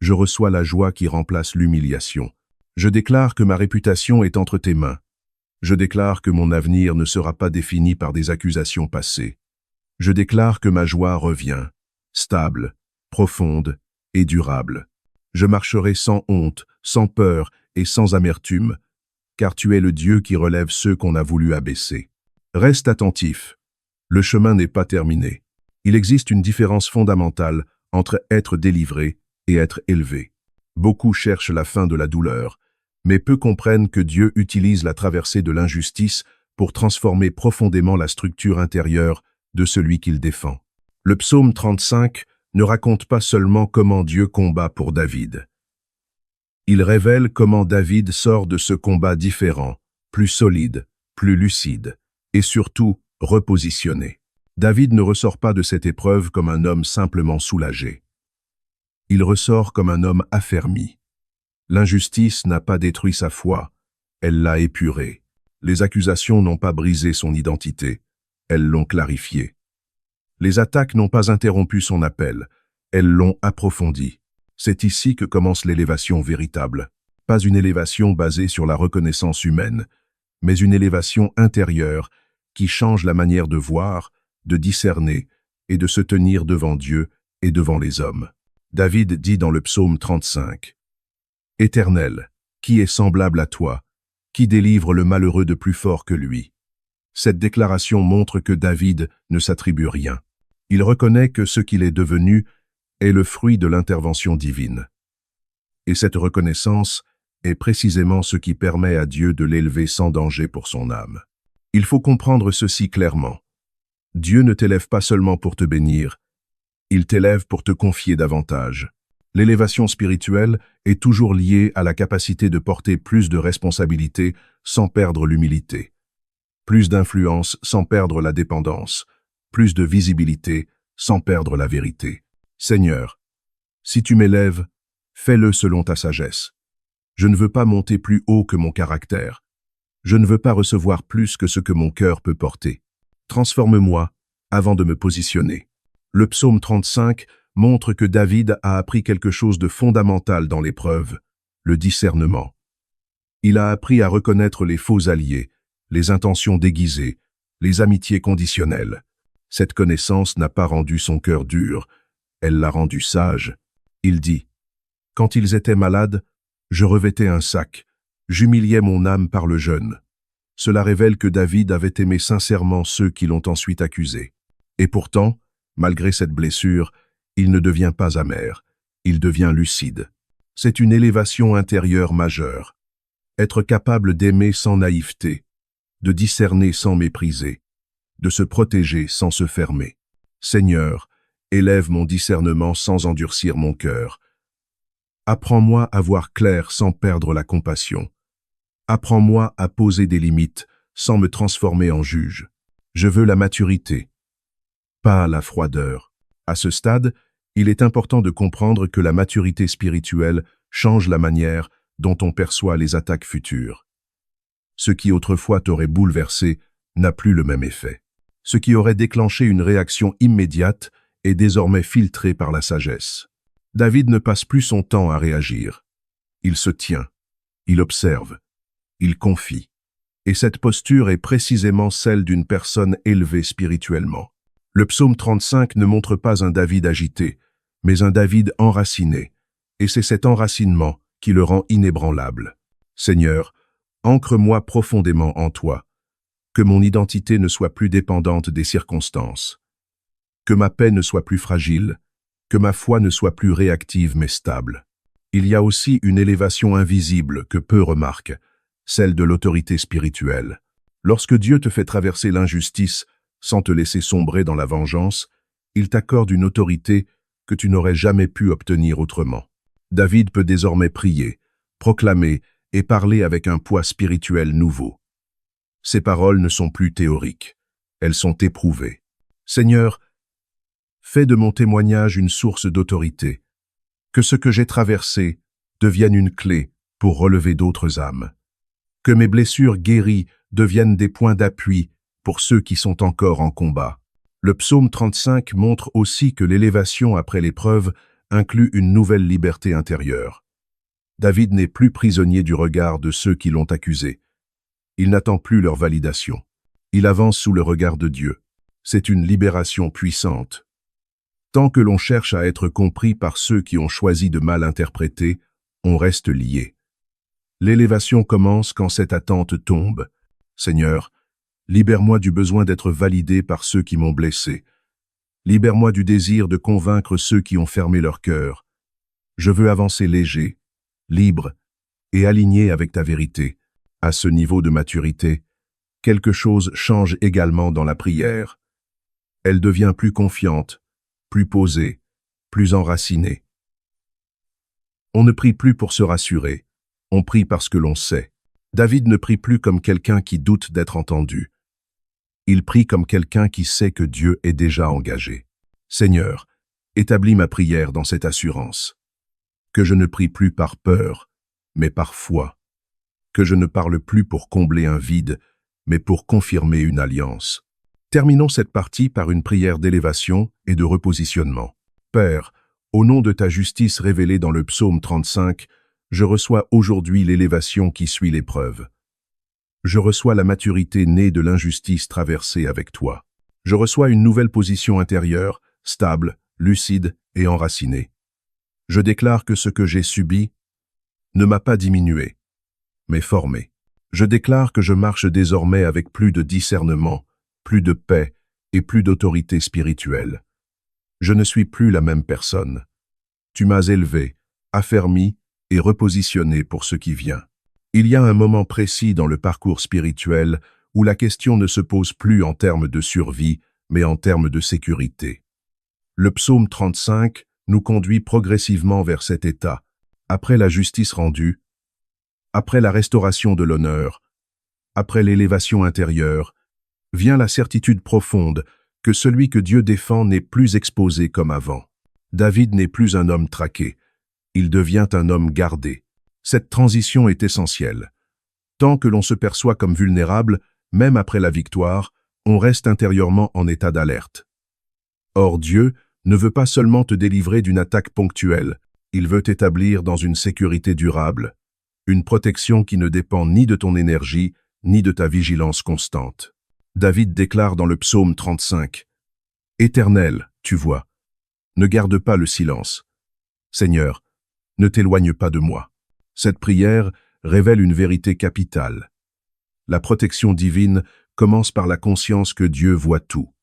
Je reçois la joie qui remplace l'humiliation. Je déclare que ma réputation est entre tes mains. Je déclare que mon avenir ne sera pas défini par des accusations passées. Je déclare que ma joie revient, stable, profonde et durable. Je marcherai sans honte, sans peur et sans amertume, car tu es le Dieu qui relève ceux qu'on a voulu abaisser. Reste attentif. Le chemin n'est pas terminé. Il existe une différence fondamentale entre être délivré et être élevé. Beaucoup cherchent la fin de la douleur, mais peu comprennent que Dieu utilise la traversée de l'injustice pour transformer profondément la structure intérieure de celui qu'il défend. Le psaume 35 ne raconte pas seulement comment Dieu combat pour David. Il révèle comment David sort de ce combat différent, plus solide, plus lucide, et surtout repositionné. David ne ressort pas de cette épreuve comme un homme simplement soulagé. Il ressort comme un homme affermi. L'injustice n'a pas détruit sa foi, elle l'a épurée. Les accusations n'ont pas brisé son identité, elles l'ont clarifiée. Les attaques n'ont pas interrompu son appel, elles l'ont approfondi. C'est ici que commence l'élévation véritable. Pas une élévation basée sur la reconnaissance humaine, mais une élévation intérieure qui change la manière de voir, de discerner et de se tenir devant Dieu et devant les hommes. David dit dans le psaume 35, « Éternel, qui est semblable à toi, qui délivre le malheureux de plus fort que lui ?» Cette déclaration montre que David ne s'attribue rien. Il reconnaît que ce qu'il est devenu est le fruit de l'intervention divine. Et cette reconnaissance est précisément ce qui permet à Dieu de l'élever sans danger pour son âme. Il faut comprendre ceci clairement. Dieu ne t'élève pas seulement pour te bénir, il t'élève pour te confier davantage. L'élévation spirituelle est toujours liée à la capacité de porter plus de responsabilités sans perdre l'humilité, plus d'influence sans perdre la dépendance, plus de visibilité sans perdre la vérité. Seigneur, si tu m'élèves, fais-le selon ta sagesse. Je ne veux pas monter plus haut que mon caractère. Je ne veux pas recevoir plus que ce que mon cœur peut porter. Transforme-moi avant de me positionner. Le psaume 35 montre que David a appris quelque chose de fondamental dans l'épreuve, le discernement. Il a appris à reconnaître les faux alliés, les intentions déguisées, les amitiés conditionnelles. Cette connaissance n'a pas rendu son cœur dur, elle l'a rendu sage. Il dit, « Quand ils étaient malades, je revêtais un sac, j'humiliais mon âme par le jeûne. » Cela révèle que David avait aimé sincèrement ceux qui l'ont ensuite accusé. Et pourtant, malgré cette blessure, il ne devient pas amer, il devient lucide. C'est une élévation intérieure majeure. Être capable d'aimer sans naïveté, de discerner sans mépriser, de se protéger sans se fermer. Seigneur, élève mon discernement sans endurcir mon cœur. Apprends-moi à voir clair sans perdre la compassion. Apprends-moi à poser des limites sans me transformer en juge. Je veux la maturité, pas la froideur. À ce stade, il est important de comprendre que la maturité spirituelle change la manière dont on perçoit les attaques futures. Ce qui autrefois t'aurait bouleversé n'a plus le même effet. Ce qui aurait déclenché une réaction immédiate est désormais filtré par la sagesse. David ne passe plus son temps à réagir. Il se tient, il observe, il confie. Et cette posture est précisément celle d'une personne élevée spirituellement. Le psaume 35 ne montre pas un David agité, mais un David enraciné, et c'est cet enracinement qui le rend inébranlable. Seigneur, ancre-moi profondément en toi, que mon identité ne soit plus dépendante des circonstances, que ma paix ne soit plus fragile, que ma foi ne soit plus réactive mais stable. Il y a aussi une élévation invisible que peu remarquent, celle de l'autorité spirituelle. Lorsque Dieu te fait traverser l'injustice sans te laisser sombrer dans la vengeance, il t'accorde une autorité que tu n'aurais jamais pu obtenir autrement. David peut désormais prier, proclamer et parler avec un poids spirituel nouveau. Ses paroles ne sont plus théoriques, elles sont éprouvées. Seigneur, fais de mon témoignage une source d'autorité, que ce que j'ai traversé devienne une clé pour relever d'autres âmes. Que mes blessures guéries deviennent des points d'appui pour ceux qui sont encore en combat. Le psaume 35 montre aussi que l'élévation après l'épreuve inclut une nouvelle liberté intérieure. David n'est plus prisonnier du regard de ceux qui l'ont accusé. Il n'attend plus leur validation. Il avance sous le regard de Dieu. C'est une libération puissante. Tant que l'on cherche à être compris par ceux qui ont choisi de mal interpréter, on reste lié. L'élévation commence quand cette attente tombe. Seigneur, libère-moi du besoin d'être validé par ceux qui m'ont blessé. Libère-moi du désir de convaincre ceux qui ont fermé leur cœur. Je veux avancer léger, libre et aligné avec ta vérité. À ce niveau de maturité, quelque chose change également dans la prière. Elle devient plus confiante, plus posée, plus enracinée. On ne prie plus pour se rassurer, on prie parce que l'on sait. David ne prie plus comme quelqu'un qui doute d'être entendu. Il prie comme quelqu'un qui sait que Dieu est déjà engagé. Seigneur, établis ma prière dans cette assurance. Que je ne prie plus par peur, mais par foi. Que je ne parle plus pour combler un vide, mais pour confirmer une alliance. Terminons cette partie par une prière d'élévation et de repositionnement. Père, au nom de ta justice révélée dans le psaume 35, je reçois aujourd'hui l'élévation qui suit l'épreuve. Je reçois la maturité née de l'injustice traversée avec toi. Je reçois une nouvelle position intérieure, stable, lucide et enracinée. Je déclare que ce que j'ai subi ne m'a pas diminué, mais formé. Je déclare que je marche désormais avec plus de discernement, plus de paix et plus d'autorité spirituelle. Je ne suis plus la même personne. Tu m'as élevé, affermi et repositionné pour ce qui vient. Il y a un moment précis dans le parcours spirituel où la question ne se pose plus en termes de survie, mais en termes de sécurité. Le psaume 35 nous conduit progressivement vers cet état, après la justice rendue, après la restauration de l'honneur, après l'élévation intérieure, vient la certitude profonde que celui que Dieu défend n'est plus exposé comme avant. David n'est plus un homme traqué, il devient un homme gardé. Cette transition est essentielle. Tant que l'on se perçoit comme vulnérable, même après la victoire, on reste intérieurement en état d'alerte. Or Dieu ne veut pas seulement te délivrer d'une attaque ponctuelle, il veut t'établir dans une sécurité durable, une protection qui ne dépend ni de ton énergie, ni de ta vigilance constante. David déclare dans le psaume 35, « Éternel, tu vois, ne garde pas le silence. Seigneur, ne t'éloigne pas de moi. » Cette prière révèle une vérité capitale. La protection divine commence par la conscience que Dieu voit tout.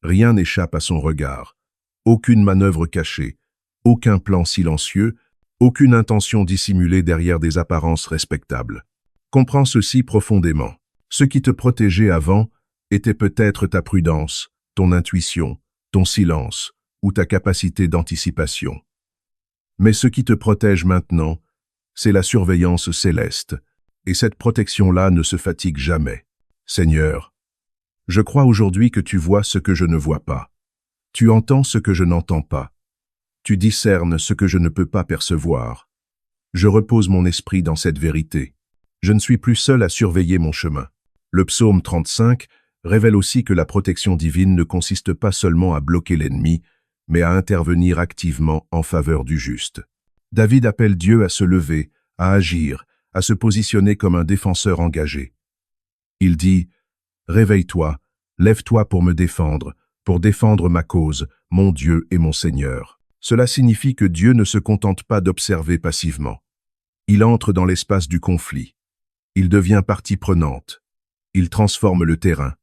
Rien n'échappe à son regard. Aucune manœuvre cachée, aucun plan silencieux, aucune intention dissimulée derrière des apparences respectables. Comprends ceci profondément. Ce qui te protégeait avant était peut-être ta prudence, ton intuition, ton silence ou ta capacité d'anticipation. Mais ce qui te protège maintenant, c'est la surveillance céleste, et cette protection-là ne se fatigue jamais. Seigneur, je crois aujourd'hui que tu vois ce que je ne vois pas. Tu entends ce que je n'entends pas. Tu discernes ce que je ne peux pas percevoir. Je repose mon esprit dans cette vérité. Je ne suis plus seul à surveiller mon chemin. Le psaume 35 révèle aussi que la protection divine ne consiste pas seulement à bloquer l'ennemi, mais à intervenir activement en faveur du juste. David appelle Dieu à se lever, à agir, à se positionner comme un défenseur engagé. Il dit « Réveille-toi, lève-toi pour me défendre, pour défendre ma cause, mon Dieu et mon Seigneur. » Cela signifie que Dieu ne se contente pas d'observer passivement. Il entre dans l'espace du conflit. Il devient partie prenante. Il transforme le terrain.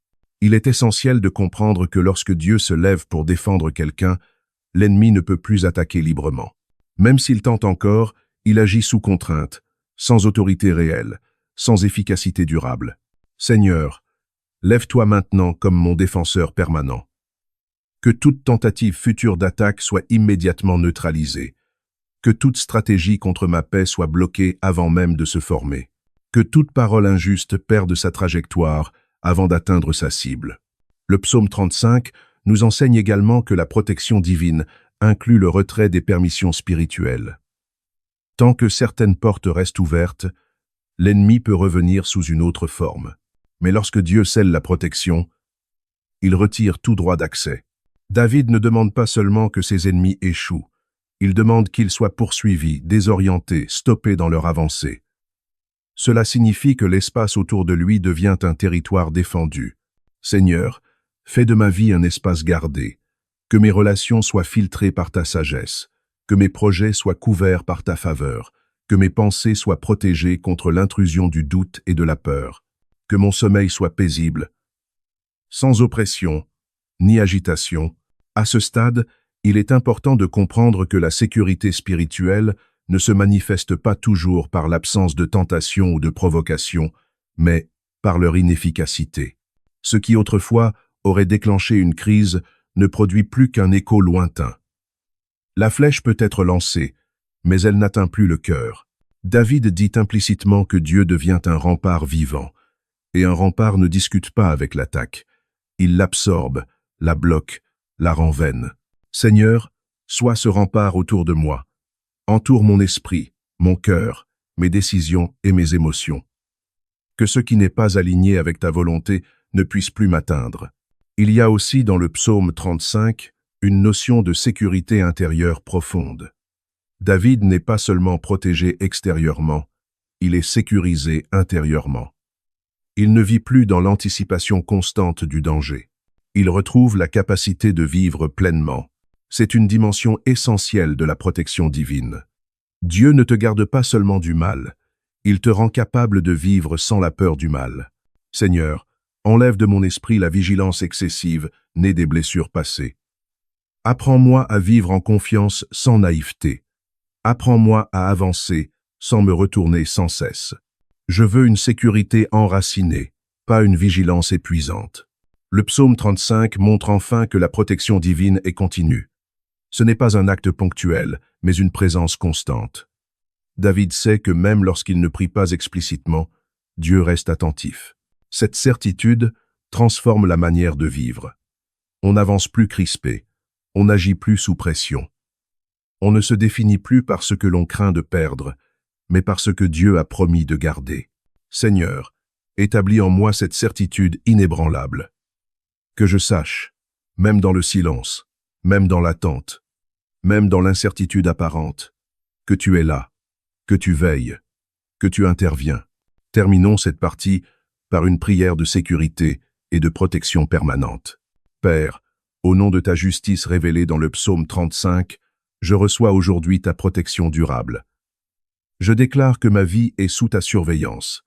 Il est essentiel de comprendre que lorsque Dieu se lève pour défendre quelqu'un, l'ennemi ne peut plus attaquer librement. Même s'il tente encore, il agit sous contrainte, sans autorité réelle, sans efficacité durable. Seigneur, lève-toi maintenant comme mon défenseur permanent. Que toute tentative future d'attaque soit immédiatement neutralisée. Que toute stratégie contre ma paix soit bloquée avant même de se former. Que toute parole injuste perde sa trajectoire avant d'atteindre sa cible. Le psaume 35 nous enseigne également que la protection divine inclut le retrait des permissions spirituelles. Tant que certaines portes restent ouvertes, l'ennemi peut revenir sous une autre forme. Mais lorsque Dieu scelle la protection, il retire tout droit d'accès. David ne demande pas seulement que ses ennemis échouent, il demande qu'ils soient poursuivis, désorientés, stoppés dans leur avancée. Cela signifie que l'espace autour de lui devient un territoire défendu. Seigneur, fais de ma vie un espace gardé, que mes relations soient filtrées par ta sagesse, que mes projets soient couverts par ta faveur, que mes pensées soient protégées contre l'intrusion du doute et de la peur, que mon sommeil soit paisible, sans oppression, ni agitation. À ce stade, il est important de comprendre que la sécurité spirituelle ne se manifeste pas toujours par l'absence de tentation ou de provocation, mais par leur inefficacité. Ce qui autrefois aurait déclenché une crise ne produit plus qu'un écho lointain. La flèche peut être lancée, mais elle n'atteint plus le cœur. David dit implicitement que Dieu devient un rempart vivant, et un rempart ne discute pas avec l'attaque. Il l'absorbe, la bloque, la rend vaine. Seigneur, sois ce rempart autour de moi. Entoure mon esprit, mon cœur, mes décisions et mes émotions. Que ce qui n'est pas aligné avec ta volonté ne puisse plus m'atteindre. Il y a aussi dans le psaume 35 une notion de sécurité intérieure profonde. David n'est pas seulement protégé extérieurement, il est sécurisé intérieurement. Il ne vit plus dans l'anticipation constante du danger. Il retrouve la capacité de vivre pleinement. C'est une dimension essentielle de la protection divine. Dieu ne te garde pas seulement du mal, il te rend capable de vivre sans la peur du mal. Seigneur, enlève de mon esprit la vigilance excessive née des blessures passées. Apprends-moi à vivre en confiance sans naïveté. Apprends-moi à avancer sans me retourner sans cesse. Je veux une sécurité enracinée, pas une vigilance épuisante. Le psaume 35 montre enfin que la protection divine est continue. Ce n'est pas un acte ponctuel, mais une présence constante. David sait que même lorsqu'il ne prie pas explicitement, Dieu reste attentif. Cette certitude transforme la manière de vivre. On n'avance plus crispé, on n'agit plus sous pression. On ne se définit plus par ce que l'on craint de perdre, mais par ce que Dieu a promis de garder. Seigneur, établis en moi cette certitude inébranlable. Que je sache, même dans le silence, même dans l'attente, même dans l'incertitude apparente, que tu es là, que tu veilles, que tu interviens. Terminons cette partie par une prière de sécurité et de protection permanente. Père, au nom de ta justice révélée dans le psaume 35, je reçois aujourd'hui ta protection durable. Je déclare que ma vie est sous ta surveillance.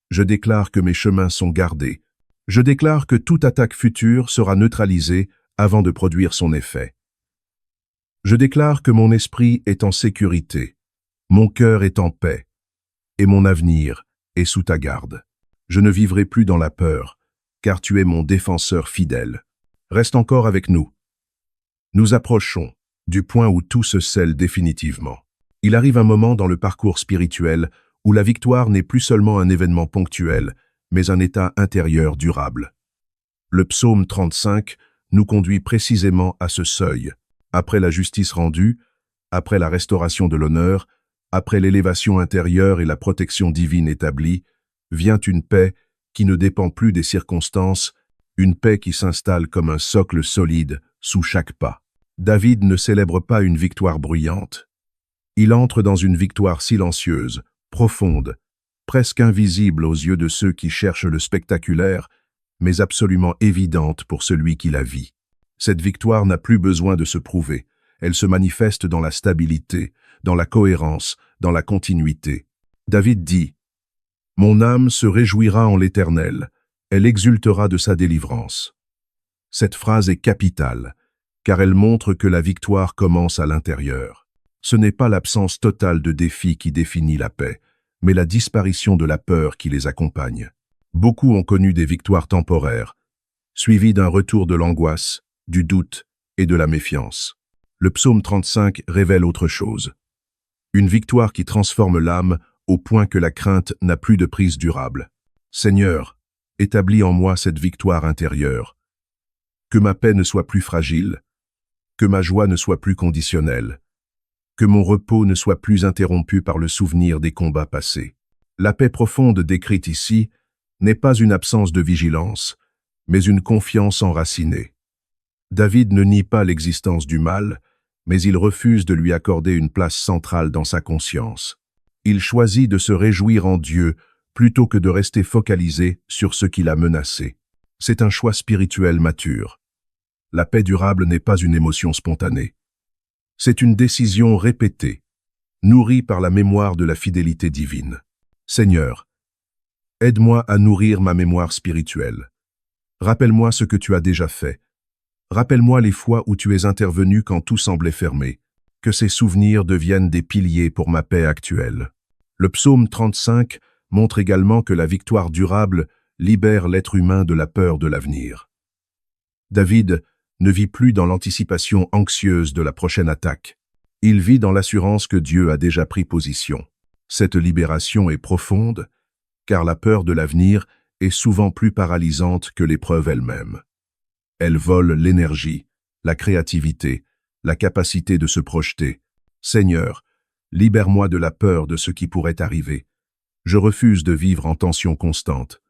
Je déclare que mes chemins sont gardés. Je déclare que toute attaque future sera neutralisée avant de produire son effet. Je déclare que mon esprit est en sécurité, mon cœur est en paix, et mon avenir est sous ta garde. Je ne vivrai plus dans la peur, car tu es mon défenseur fidèle. Reste encore avec nous. Nous approchons du point où tout se scelle définitivement. Il arrive un moment dans le parcours spirituel où la victoire n'est plus seulement un événement ponctuel, mais un état intérieur durable. Le psaume 35 nous conduit précisément à ce seuil. Après la justice rendue, après la restauration de l'honneur, après l'élévation intérieure et la protection divine établie, vient une paix qui ne dépend plus des circonstances, une paix qui s'installe comme un socle solide sous chaque pas. David ne célèbre pas une victoire bruyante. Il entre dans une victoire silencieuse, profonde, presque invisible aux yeux de ceux qui cherchent le spectaculaire, mais absolument évidente pour celui qui la vit. Cette victoire n'a plus besoin de se prouver. Elle se manifeste dans la stabilité, dans la cohérence, dans la continuité. David dit « Mon âme se réjouira en l'Éternel, elle exultera de sa délivrance. » Cette phrase est capitale, car elle montre que la victoire commence à l'intérieur. Ce n'est pas l'absence totale de défis qui définit la paix, mais la disparition de la peur qui les accompagne. Beaucoup ont connu des victoires temporaires, suivies d'un retour de l'angoisse, du doute et de la méfiance. Le psaume 35 révèle autre chose. Une victoire qui transforme l'âme au point que la crainte n'a plus de prise durable. Seigneur, établis en moi cette victoire intérieure. Que ma paix ne soit plus fragile, que ma joie ne soit plus conditionnelle, que mon repos ne soit plus interrompu par le souvenir des combats passés. La paix profonde décrite ici n'est pas une absence de vigilance, mais une confiance enracinée. David ne nie pas l'existence du mal, mais il refuse de lui accorder une place centrale dans sa conscience. Il choisit de se réjouir en Dieu plutôt que de rester focalisé sur ce qui l'a menacé. C'est un choix spirituel mature. La paix durable n'est pas une émotion spontanée. C'est une décision répétée, nourrie par la mémoire de la fidélité divine. Seigneur, aide-moi à nourrir ma mémoire spirituelle. Rappelle-moi ce que tu as déjà fait. Rappelle-moi les fois où tu es intervenu quand tout semblait fermé. Que ces souvenirs deviennent des piliers pour ma paix actuelle. Le psaume 35 montre également que la victoire durable libère l'être humain de la peur de l'avenir. David ne vit plus dans l'anticipation anxieuse de la prochaine attaque. Il vit dans l'assurance que Dieu a déjà pris position. Cette libération est profonde, car la peur de l'avenir est souvent plus paralysante que l'épreuve elle-même. Elle vole l'énergie, la créativité, la capacité de se projeter. Seigneur, libère-moi de la peur de ce qui pourrait arriver. Je refuse de vivre en tension constante.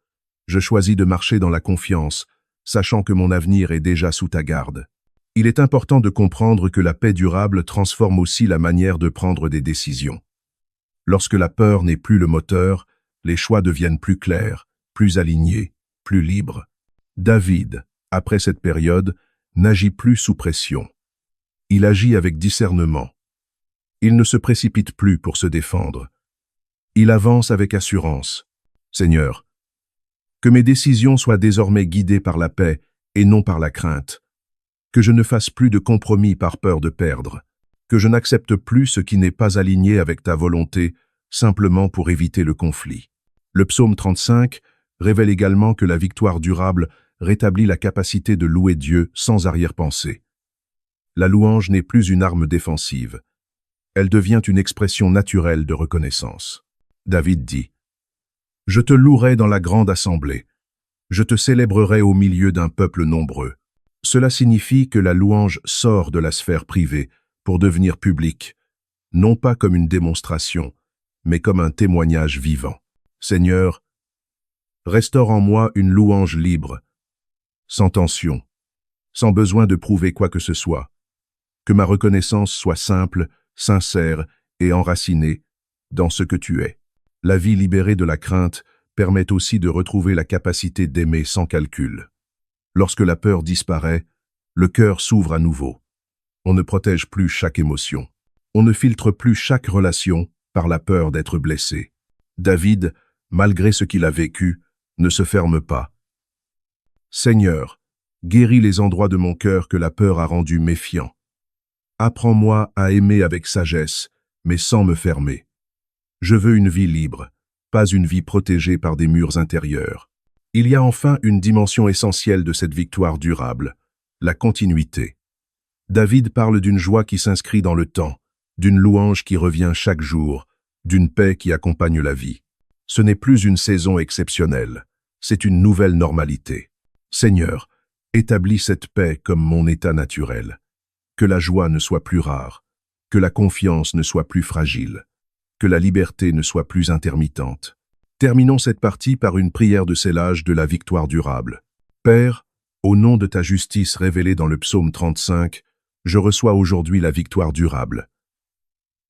Je choisis de marcher dans la confiance, sachant que mon avenir est déjà sous ta garde. Il est important de comprendre que la paix durable transforme aussi la manière de prendre des décisions. Lorsque la peur n'est plus le moteur, les choix deviennent plus clairs, plus alignés, plus libres. David, après cette période, n'agit plus sous pression. Il agit avec discernement. Il ne se précipite plus pour se défendre. Il avance avec assurance. Seigneur, que mes décisions soient désormais guidées par la paix et non par la crainte. Que je ne fasse plus de compromis par peur de perdre. Que je n'accepte plus ce qui n'est pas aligné avec ta volonté, simplement pour éviter le conflit. Le psaume 35 révèle également que la victoire durable rétablit la capacité de louer Dieu sans arrière-pensée. La louange n'est plus une arme défensive. Elle devient une expression naturelle de reconnaissance. David dit « Je te louerai dans la grande assemblée. Je te célébrerai au milieu d'un peuple nombreux. » Cela signifie que la louange sort de la sphère privée pour devenir publique, non pas comme une démonstration, mais comme un témoignage vivant. Seigneur, restaure en moi une louange libre, sans tension, sans besoin de prouver quoi que ce soit. Que ma reconnaissance soit simple, sincère et enracinée dans ce que tu es. La vie libérée de la crainte permet aussi de retrouver la capacité d'aimer sans calcul. Lorsque la peur disparaît, le cœur s'ouvre à nouveau. On ne protège plus chaque émotion. On ne filtre plus chaque relation par la peur d'être blessé. David, malgré ce qu'il a vécu, ne se ferme pas. Seigneur, guéris les endroits de mon cœur que la peur a rendus méfiants. Apprends-moi à aimer avec sagesse, mais sans me fermer. Je veux une vie libre, pas une vie protégée par des murs intérieurs. Il y a enfin une dimension essentielle de cette victoire durable, la continuité. David parle d'une joie qui s'inscrit dans le temps, d'une louange qui revient chaque jour, d'une paix qui accompagne la vie. Ce n'est plus une saison exceptionnelle, c'est une nouvelle normalité. Seigneur, établis cette paix comme mon état naturel. Que la joie ne soit plus rare, que la confiance ne soit plus fragile, que la liberté ne soit plus intermittente. Terminons cette partie par une prière de scellage de la victoire durable. Père, au nom de ta justice révélée dans le psaume 35, je reçois aujourd'hui la victoire durable.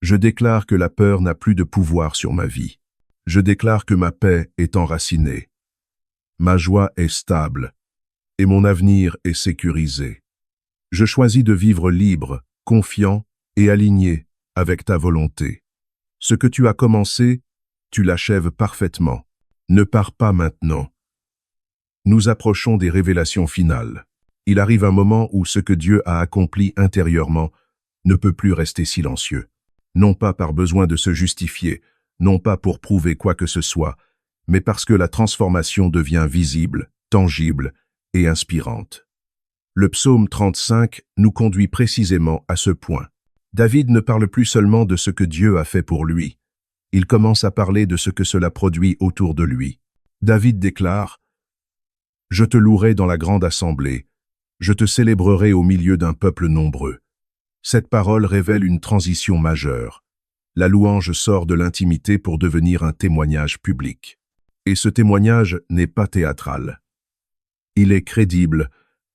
Je déclare que la peur n'a plus de pouvoir sur ma vie. Je déclare que ma paix est enracinée. Ma joie est stable et mon avenir est sécurisé. Je choisis de vivre libre, confiant et aligné avec ta volonté. Ce que tu as commencé, tu l'achèves parfaitement. Ne pars pas maintenant. Nous approchons des révélations finales. Il arrive un moment où ce que Dieu a accompli intérieurement ne peut plus rester silencieux. Non pas par besoin de se justifier, non pas pour prouver quoi que ce soit, mais parce que la transformation devient visible, tangible et inspirante. Le psaume 35 nous conduit précisément à ce point. David ne parle plus seulement de ce que Dieu a fait pour lui. Il commence à parler de ce que cela produit autour de lui. David déclare « Je te louerai dans la grande assemblée, je te célébrerai au milieu d'un peuple nombreux. » Cette parole révèle une transition majeure. La louange sort de l'intimité pour devenir un témoignage public. Et ce témoignage n'est pas théâtral. Il est crédible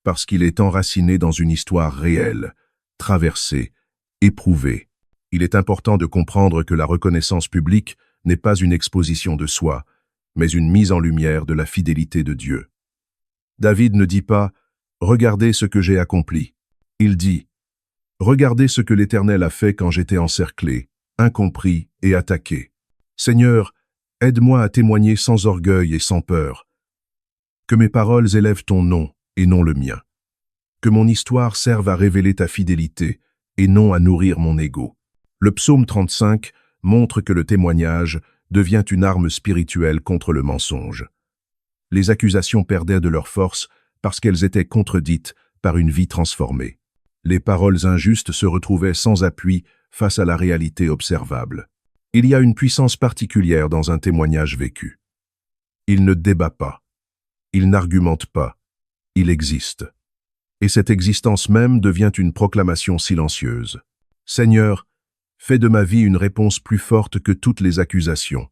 parce qu'il est enraciné dans une histoire réelle, traversée, éprouvée. Il est important de comprendre que la reconnaissance publique n'est pas une exposition de soi, mais une mise en lumière de la fidélité de Dieu. David ne dit pas « Regardez ce que j'ai accompli ». Il dit « Regardez ce que l'Éternel a fait quand j'étais encerclé, incompris et attaqué. Seigneur, aide-moi à témoigner sans orgueil et sans peur. Que mes paroles élèvent ton nom et non le mien. Que mon histoire serve à révéler ta fidélité et non à nourrir mon ego. » Le psaume 35 montre que le témoignage devient une arme spirituelle contre le mensonge. Les accusations perdaient de leur force parce qu'elles étaient contredites par une vie transformée. Les paroles injustes se retrouvaient sans appui face à la réalité observable. Il y a une puissance particulière dans un témoignage vécu. Il ne débat pas. Il n'argumente pas. Il existe. Et cette existence même devient une proclamation silencieuse. Seigneur, fais de ma vie une réponse plus forte que toutes les accusations.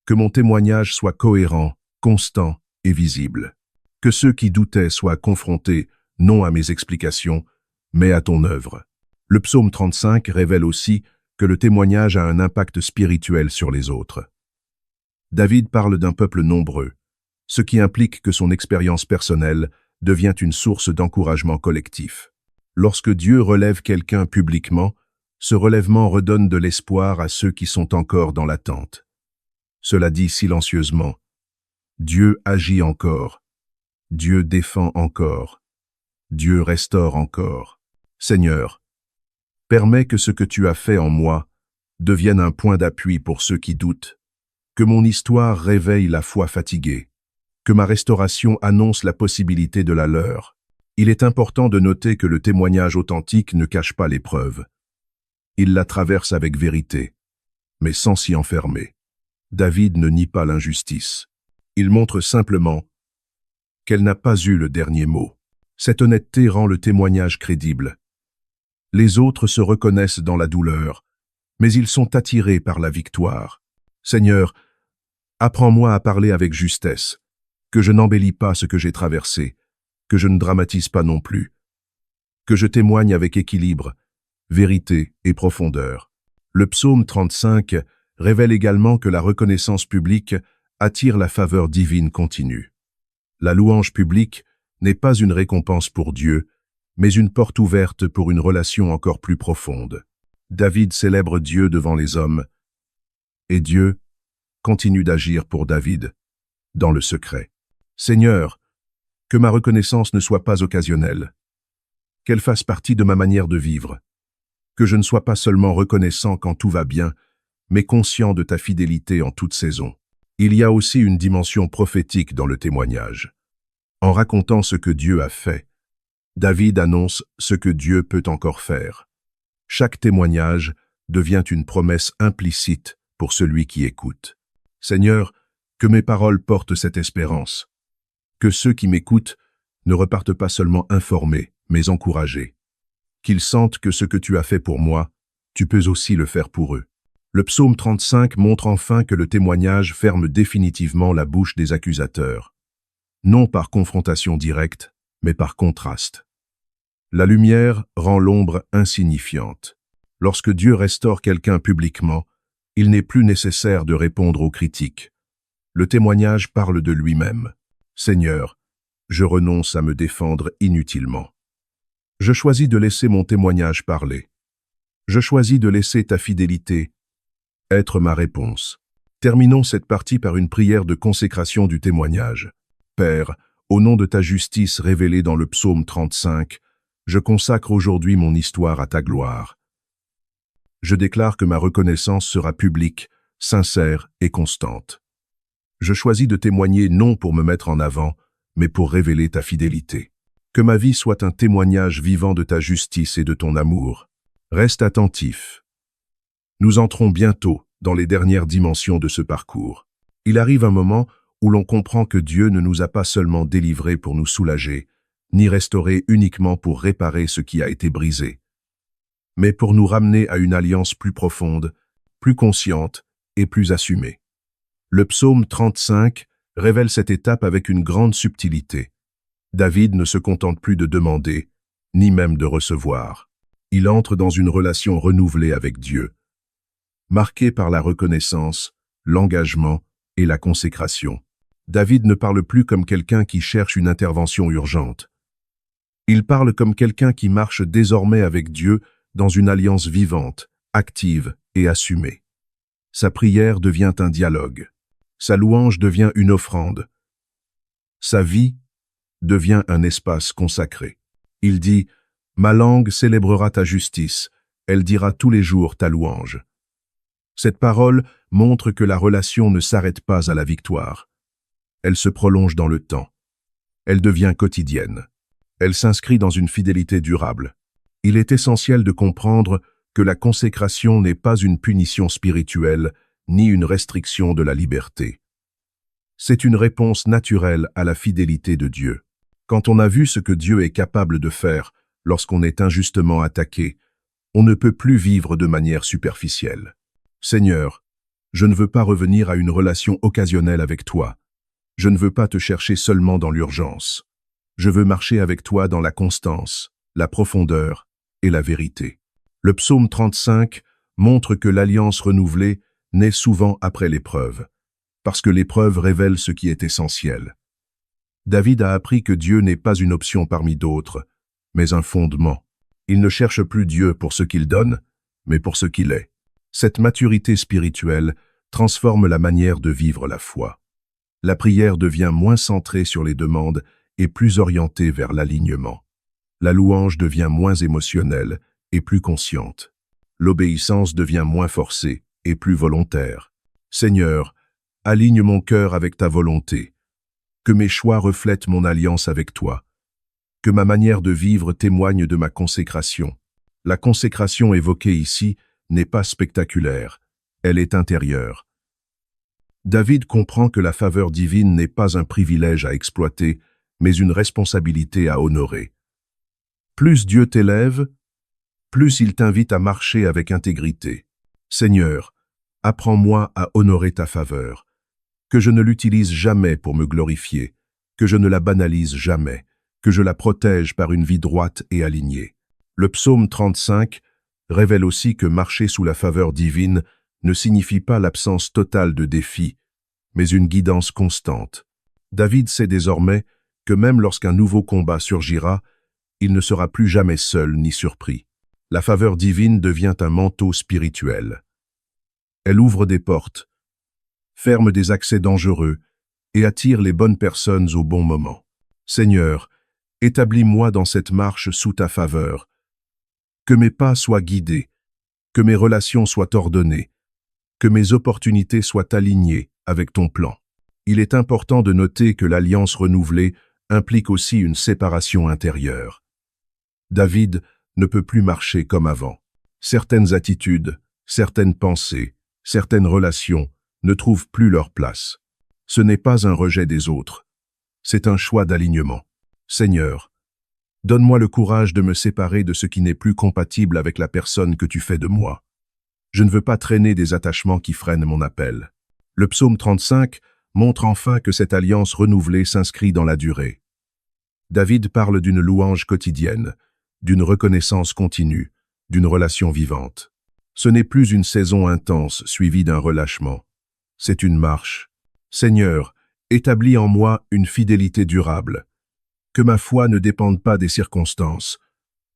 Que mon témoignage soit cohérent, constant et visible. Que ceux qui doutaient soient confrontés non à mes explications, mais à ton œuvre. Le psaume 35 révèle aussi que le témoignage a un impact spirituel sur les autres. David parle d'un peuple nombreux, ce qui implique que son expérience personnelle devient une source d'encouragement collectif. Lorsque Dieu relève quelqu'un publiquement, ce relèvement redonne de l'espoir à ceux qui sont encore dans l'attente. Cela dit silencieusement, Dieu agit encore, Dieu défend encore, Dieu restaure encore. Seigneur, permets que ce que tu as fait en moi devienne un point d'appui pour ceux qui doutent, que mon histoire réveille la foi fatiguée, que ma restauration annonce la possibilité de la leur. Il est important de noter que le témoignage authentique ne cache pas l'épreuve. Il la traverse avec vérité, mais sans s'y enfermer. David ne nie pas l'injustice. Il montre simplement qu'elle n'a pas eu le dernier mot. Cette honnêteté rend le témoignage crédible. Les autres se reconnaissent dans la douleur, mais ils sont attirés par la victoire. Seigneur, apprends-moi à parler avec justesse, que je n'embellis pas ce que j'ai traversé, que je ne dramatise pas non plus, que je témoigne avec équilibre, vérité et profondeur. Le psaume 35 révèle également que la reconnaissance publique attire la faveur divine continue. La louange publique n'est pas une récompense pour Dieu, mais une porte ouverte pour une relation encore plus profonde. David célèbre Dieu devant les hommes, et Dieu continue d'agir pour David, dans le secret. Seigneur, que ma reconnaissance ne soit pas occasionnelle, qu'elle fasse partie de ma manière de vivre, que je ne sois pas seulement reconnaissant quand tout va bien, mais conscient de ta fidélité en toute saison. Il y a aussi une dimension prophétique dans le témoignage. En racontant ce que Dieu a fait, David annonce ce que Dieu peut encore faire. Chaque témoignage devient une promesse implicite pour celui qui écoute. Seigneur, que mes paroles portent cette espérance, que ceux qui m'écoutent ne repartent pas seulement informés, mais encouragés, qu'ils sentent que ce que tu as fait pour moi, tu peux aussi le faire pour eux. Le psaume 35 montre enfin que le témoignage ferme définitivement la bouche des accusateurs, non par confrontation directe, mais par contraste. La lumière rend l'ombre insignifiante. Lorsque Dieu restaure quelqu'un publiquement, il n'est plus nécessaire de répondre aux critiques. Le témoignage parle de lui-même. Seigneur, je renonce à me défendre inutilement. Je choisis de laisser mon témoignage parler. Je choisis de laisser ta fidélité être ma réponse. Terminons cette partie par une prière de consécration du témoignage. Père, au nom de ta justice révélée dans le psaume 35, je consacre aujourd'hui mon histoire à ta gloire. Je déclare que ma reconnaissance sera publique, sincère et constante. Je choisis de témoigner non pour me mettre en avant, mais pour révéler ta fidélité. Que ma vie soit un témoignage vivant de ta justice et de ton amour. Reste attentif. Nous entrons bientôt dans les dernières dimensions de ce parcours. Il arrive un moment où l'on comprend que Dieu ne nous a pas seulement délivrés pour nous soulager, ni restaurés uniquement pour réparer ce qui a été brisé, mais pour nous ramener à une alliance plus profonde, plus consciente et plus assumée. Le psaume 35 révèle cette étape avec une grande subtilité. David ne se contente plus de demander, ni même de recevoir. Il entre dans une relation renouvelée avec Dieu, marquée par la reconnaissance, l'engagement et la consécration. David ne parle plus comme quelqu'un qui cherche une intervention urgente. Il parle comme quelqu'un qui marche désormais avec Dieu dans une alliance vivante, active et assumée. Sa prière devient un dialogue. Sa louange devient une offrande. Sa vie devient un espace consacré. Il dit « Ma langue célébrera ta justice, elle dira tous les jours ta louange ». Cette parole montre que la relation ne s'arrête pas à la victoire. Elle se prolonge dans le temps. Elle devient quotidienne. Elle s'inscrit dans une fidélité durable. Il est essentiel de comprendre que la consécration n'est pas une punition spirituelle, ni une restriction de la liberté. C'est une réponse naturelle à la fidélité de Dieu. Quand on a vu ce que Dieu est capable de faire lorsqu'on est injustement attaqué, on ne peut plus vivre de manière superficielle. Seigneur, je ne veux pas revenir à une relation occasionnelle avec toi. Je ne veux pas te chercher seulement dans l'urgence. Je veux marcher avec toi dans la constance, la profondeur et la vérité. Le psaume 35 montre que l'alliance renouvelée naît souvent après l'épreuve, parce que l'épreuve révèle ce qui est essentiel. David a appris que Dieu n'est pas une option parmi d'autres, mais un fondement. Il ne cherche plus Dieu pour ce qu'il donne, mais pour ce qu'il est. Cette maturité spirituelle transforme la manière de vivre la foi. La prière devient moins centrée sur les demandes et plus orientée vers l'alignement. La louange devient moins émotionnelle et plus consciente. L'obéissance devient moins forcée et plus volontaire. Seigneur, aligne mon cœur avec ta volonté. Que mes choix reflètent mon alliance avec toi. Que ma manière de vivre témoigne de ma consécration. La consécration évoquée ici n'est pas spectaculaire, elle est intérieure. David comprend que la faveur divine n'est pas un privilège à exploiter, mais une responsabilité à honorer. Plus Dieu t'élève, plus il t'invite à marcher avec intégrité. Seigneur, apprends-moi à honorer ta faveur, que je ne l'utilise jamais pour me glorifier, que je ne la banalise jamais, que je la protège par une vie droite et alignée. Le psaume 35 révèle aussi que marcher sous la faveur divine ne signifie pas l'absence totale de défis, mais une guidance constante. David sait désormais que même lorsqu'un nouveau combat surgira, il ne sera plus jamais seul ni surpris. La faveur divine devient un manteau spirituel. Elle ouvre des portes, ferme des accès dangereux et attire les bonnes personnes au bon moment. Seigneur, établis-moi dans cette marche sous ta faveur. Que mes pas soient guidés, que mes relations soient ordonnées, que mes opportunités soient alignées avec ton plan. Il est important de noter que l'alliance renouvelée implique aussi une séparation intérieure. David ne peut plus marcher comme avant. Certaines attitudes, certaines pensées, certaines relations ne trouvent plus leur place. Ce n'est pas un rejet des autres, c'est un choix d'alignement. Seigneur, donne-moi le courage de me séparer de ce qui n'est plus compatible avec la personne que tu fais de moi. Je ne veux pas traîner des attachements qui freinent mon appel. Le psaume 35 montre enfin que cette alliance renouvelée s'inscrit dans la durée. David parle d'une louange quotidienne, d'une reconnaissance continue, d'une relation vivante. Ce n'est plus une saison intense suivie d'un relâchement. C'est une marche. Seigneur, établis en moi une fidélité durable. Que ma foi ne dépende pas des circonstances.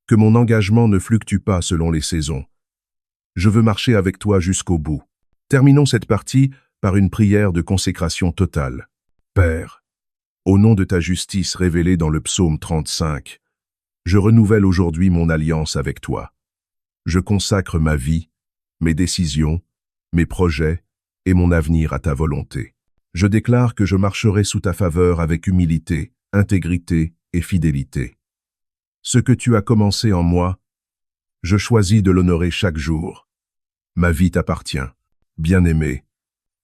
Que mon engagement ne fluctue pas selon les saisons. Je veux marcher avec toi jusqu'au bout. Terminons cette partie par une prière de consécration totale. Père, au nom de ta justice révélée dans le psaume 35, je renouvelle aujourd'hui mon alliance avec toi. Je consacre ma vie, mes décisions, mes projets et mon avenir à ta volonté. Je déclare que je marcherai sous ta faveur avec humilité, intégrité et fidélité. Ce que tu as commencé en moi, je choisis de l'honorer chaque jour. Ma vie t'appartient. Bien-aimé,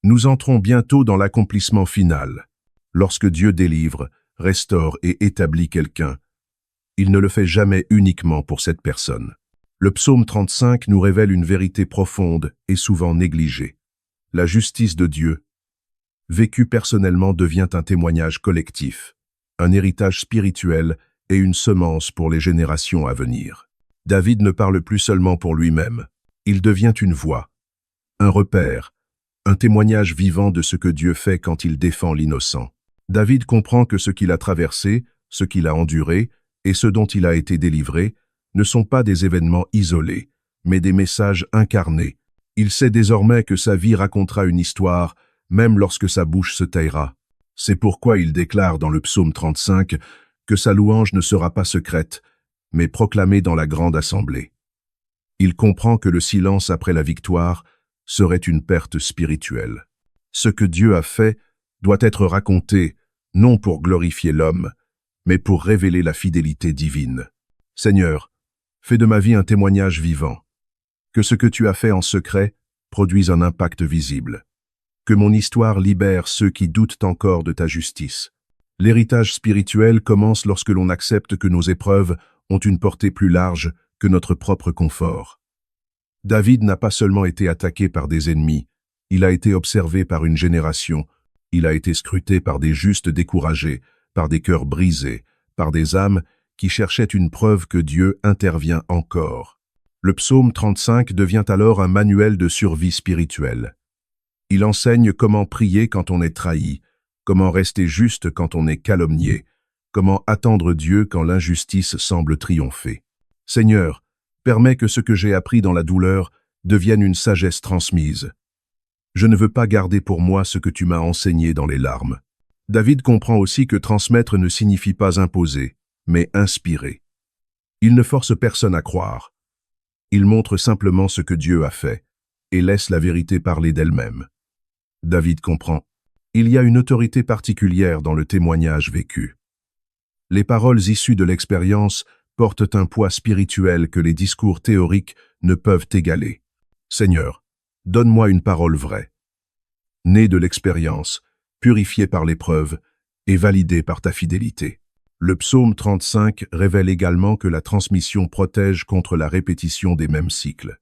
nous entrons bientôt dans l'accomplissement final. Lorsque Dieu délivre, restaure et établit quelqu'un, il ne le fait jamais uniquement pour cette personne. Le psaume 35 nous révèle une vérité profonde et souvent négligée. La justice de Dieu, vécue personnellement, devient un témoignage collectif, un héritage spirituel et une semence pour les générations à venir. David ne parle plus seulement pour lui-même, il devient une voix, un repère, un témoignage vivant de ce que Dieu fait quand il défend l'innocent. David comprend que ce qu'il a traversé, ce qu'il a enduré et ce dont il a été délivré ne sont pas des événements isolés, mais des messages incarnés. Il sait désormais que sa vie racontera une histoire, même lorsque sa bouche se taira. C'est pourquoi il déclare dans le psaume 35 que sa louange ne sera pas secrète, mais proclamée dans la grande assemblée. Il comprend que le silence après la victoire serait une perte spirituelle. Ce que Dieu a fait doit être raconté, non pour glorifier l'homme, mais pour révéler la fidélité divine. Seigneur, fais de ma vie un témoignage vivant. Que ce que tu as fait en secret produise un impact visible. Que mon histoire libère ceux qui doutent encore de ta justice. L'héritage spirituel commence lorsque l'on accepte que nos épreuves ont une portée plus large que notre propre confort. David n'a pas seulement été attaqué par des ennemis, il a été observé par une génération, il a été scruté par des justes découragés, par des cœurs brisés, par des âmes qui cherchaient une preuve que Dieu intervient encore. Le psaume 35 devient alors un manuel de survie spirituelle. Il enseigne comment prier quand on est trahi, comment rester juste quand on est calomnié, comment attendre Dieu quand l'injustice semble triompher. Seigneur, permets que ce que j'ai appris dans la douleur devienne une sagesse transmise. Je ne veux pas garder pour moi ce que tu m'as enseigné dans les larmes. David comprend aussi que transmettre ne signifie pas imposer, mais inspirer. Il ne force personne à croire. Il montre simplement ce que Dieu a fait et laisse la vérité parler d'elle-même. David comprend. Il y a une autorité particulière dans le témoignage vécu. Les paroles issues de l'expérience portent un poids spirituel que les discours théoriques ne peuvent égaler. Seigneur, donne-moi une parole vraie, née de l'expérience, purifiée par l'épreuve et validée par ta fidélité. Le psaume 35 révèle également que la transmission protège contre la répétition des mêmes cycles.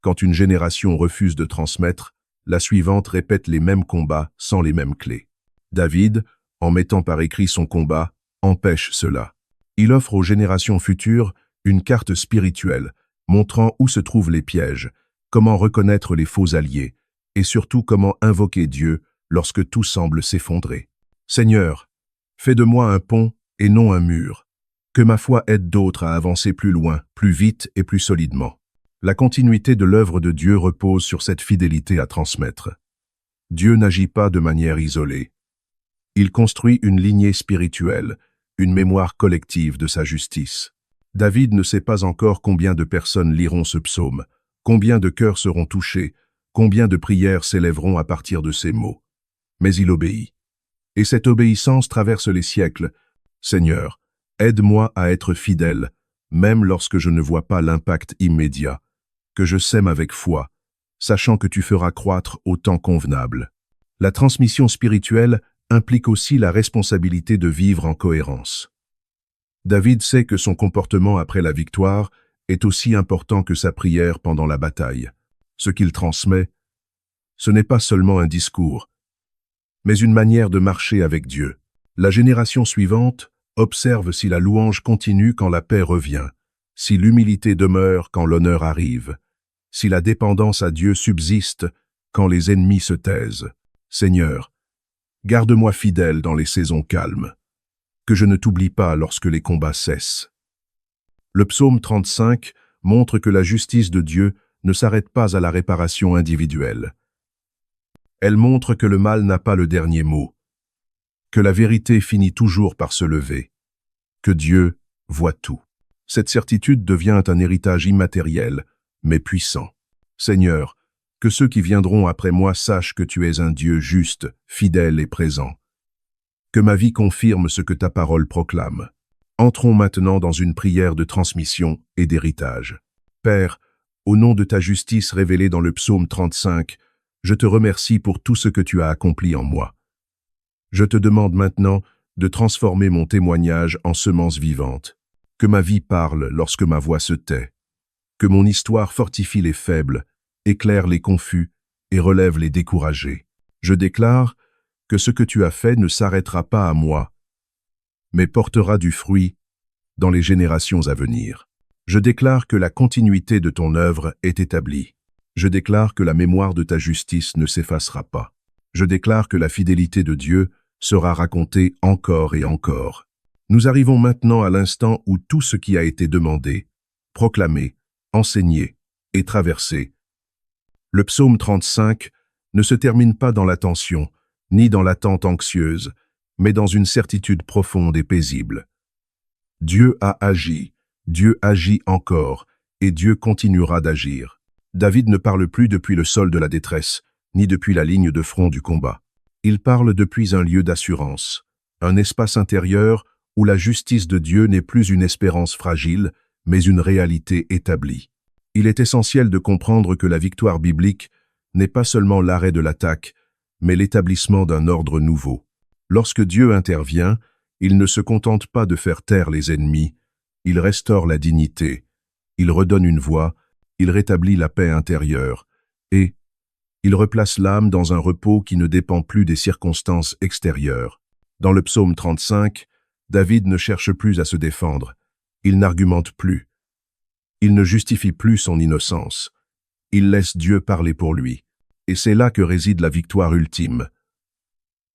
Quand une génération refuse de transmettre, la suivante répète les mêmes combats sans les mêmes clés. David, en mettant par écrit son combat, empêche cela. Il offre aux générations futures une carte spirituelle, montrant où se trouvent les pièges, comment reconnaître les faux alliés, et surtout comment invoquer Dieu lorsque tout semble s'effondrer. Seigneur, fais de moi un pont et non un mur. Que ma foi aide d'autres à avancer plus loin, plus vite et plus solidement. La continuité de l'œuvre de Dieu repose sur cette fidélité à transmettre. Dieu n'agit pas de manière isolée. Il construit une lignée spirituelle, une mémoire collective de sa justice. David ne sait pas encore combien de personnes liront ce psaume, combien de cœurs seront touchés, combien de prières s'élèveront à partir de ces mots. Mais il obéit. Et cette obéissance traverse les siècles. Seigneur, aide-moi à être fidèle, même lorsque je ne vois pas l'impact immédiat, que je sème avec foi, sachant que tu feras croître au temps convenable. La transmission spirituelle implique aussi la responsabilité de vivre en cohérence. David sait que son comportement après la victoire est aussi important que sa prière pendant la bataille. Ce qu'il transmet, ce n'est pas seulement un discours, mais une manière de marcher avec Dieu. La génération suivante observe si la louange continue quand la paix revient, si l'humilité demeure quand l'honneur arrive, si la dépendance à Dieu subsiste quand les ennemis se taisent. Seigneur, garde-moi fidèle dans les saisons calmes, que je ne t'oublie pas lorsque les combats cessent. Le psaume 35 montre que la justice de Dieu ne s'arrête pas à la réparation individuelle. Elle montre que le mal n'a pas le dernier mot, que la vérité finit toujours par se lever, que Dieu voit tout. Cette certitude devient un héritage immatériel, mais puissant. Seigneur, que ceux qui viendront après moi sachent que tu es un Dieu juste, fidèle et présent. Que ma vie confirme ce que ta parole proclame. Entrons maintenant dans une prière de transmission et d'héritage. Père, au nom de ta justice révélée dans le psaume 35, je te remercie pour tout ce que tu as accompli en moi. Je te demande maintenant de transformer mon témoignage en semence vivante, que ma vie parle lorsque ma voix se tait, que mon histoire fortifie les faibles, éclaire les confus et relève les découragés. Je déclare que ce que tu as fait ne s'arrêtera pas à moi, mais portera du fruit dans les générations à venir. Je déclare que la continuité de ton œuvre est établie. Je déclare que la mémoire de ta justice ne s'effacera pas. Je déclare que la fidélité de Dieu sera racontée encore et encore. Nous arrivons maintenant à l'instant où tout ce qui a été demandé, proclamé, enseigné et traversé. Le psaume 35 ne se termine pas dans la tension, ni dans l'attente anxieuse, mais dans une certitude profonde et paisible. Dieu a agi, Dieu agit encore, et Dieu continuera d'agir. David ne parle plus depuis le sol de la détresse, ni depuis la ligne de front du combat. Il parle depuis un lieu d'assurance, un espace intérieur où la justice de Dieu n'est plus une espérance fragile, mais une réalité établie. Il est essentiel de comprendre que la victoire biblique n'est pas seulement l'arrêt de l'attaque, mais l'établissement d'un ordre nouveau. Lorsque Dieu intervient, il ne se contente pas de faire taire les ennemis, il restaure la dignité, il redonne une voix, il rétablit la paix intérieure, et il replace l'âme dans un repos qui ne dépend plus des circonstances extérieures. Dans le psaume 35, David ne cherche plus à se défendre, il n'argumente plus, il ne justifie plus son innocence, il laisse Dieu parler pour lui, et c'est là que réside la victoire ultime.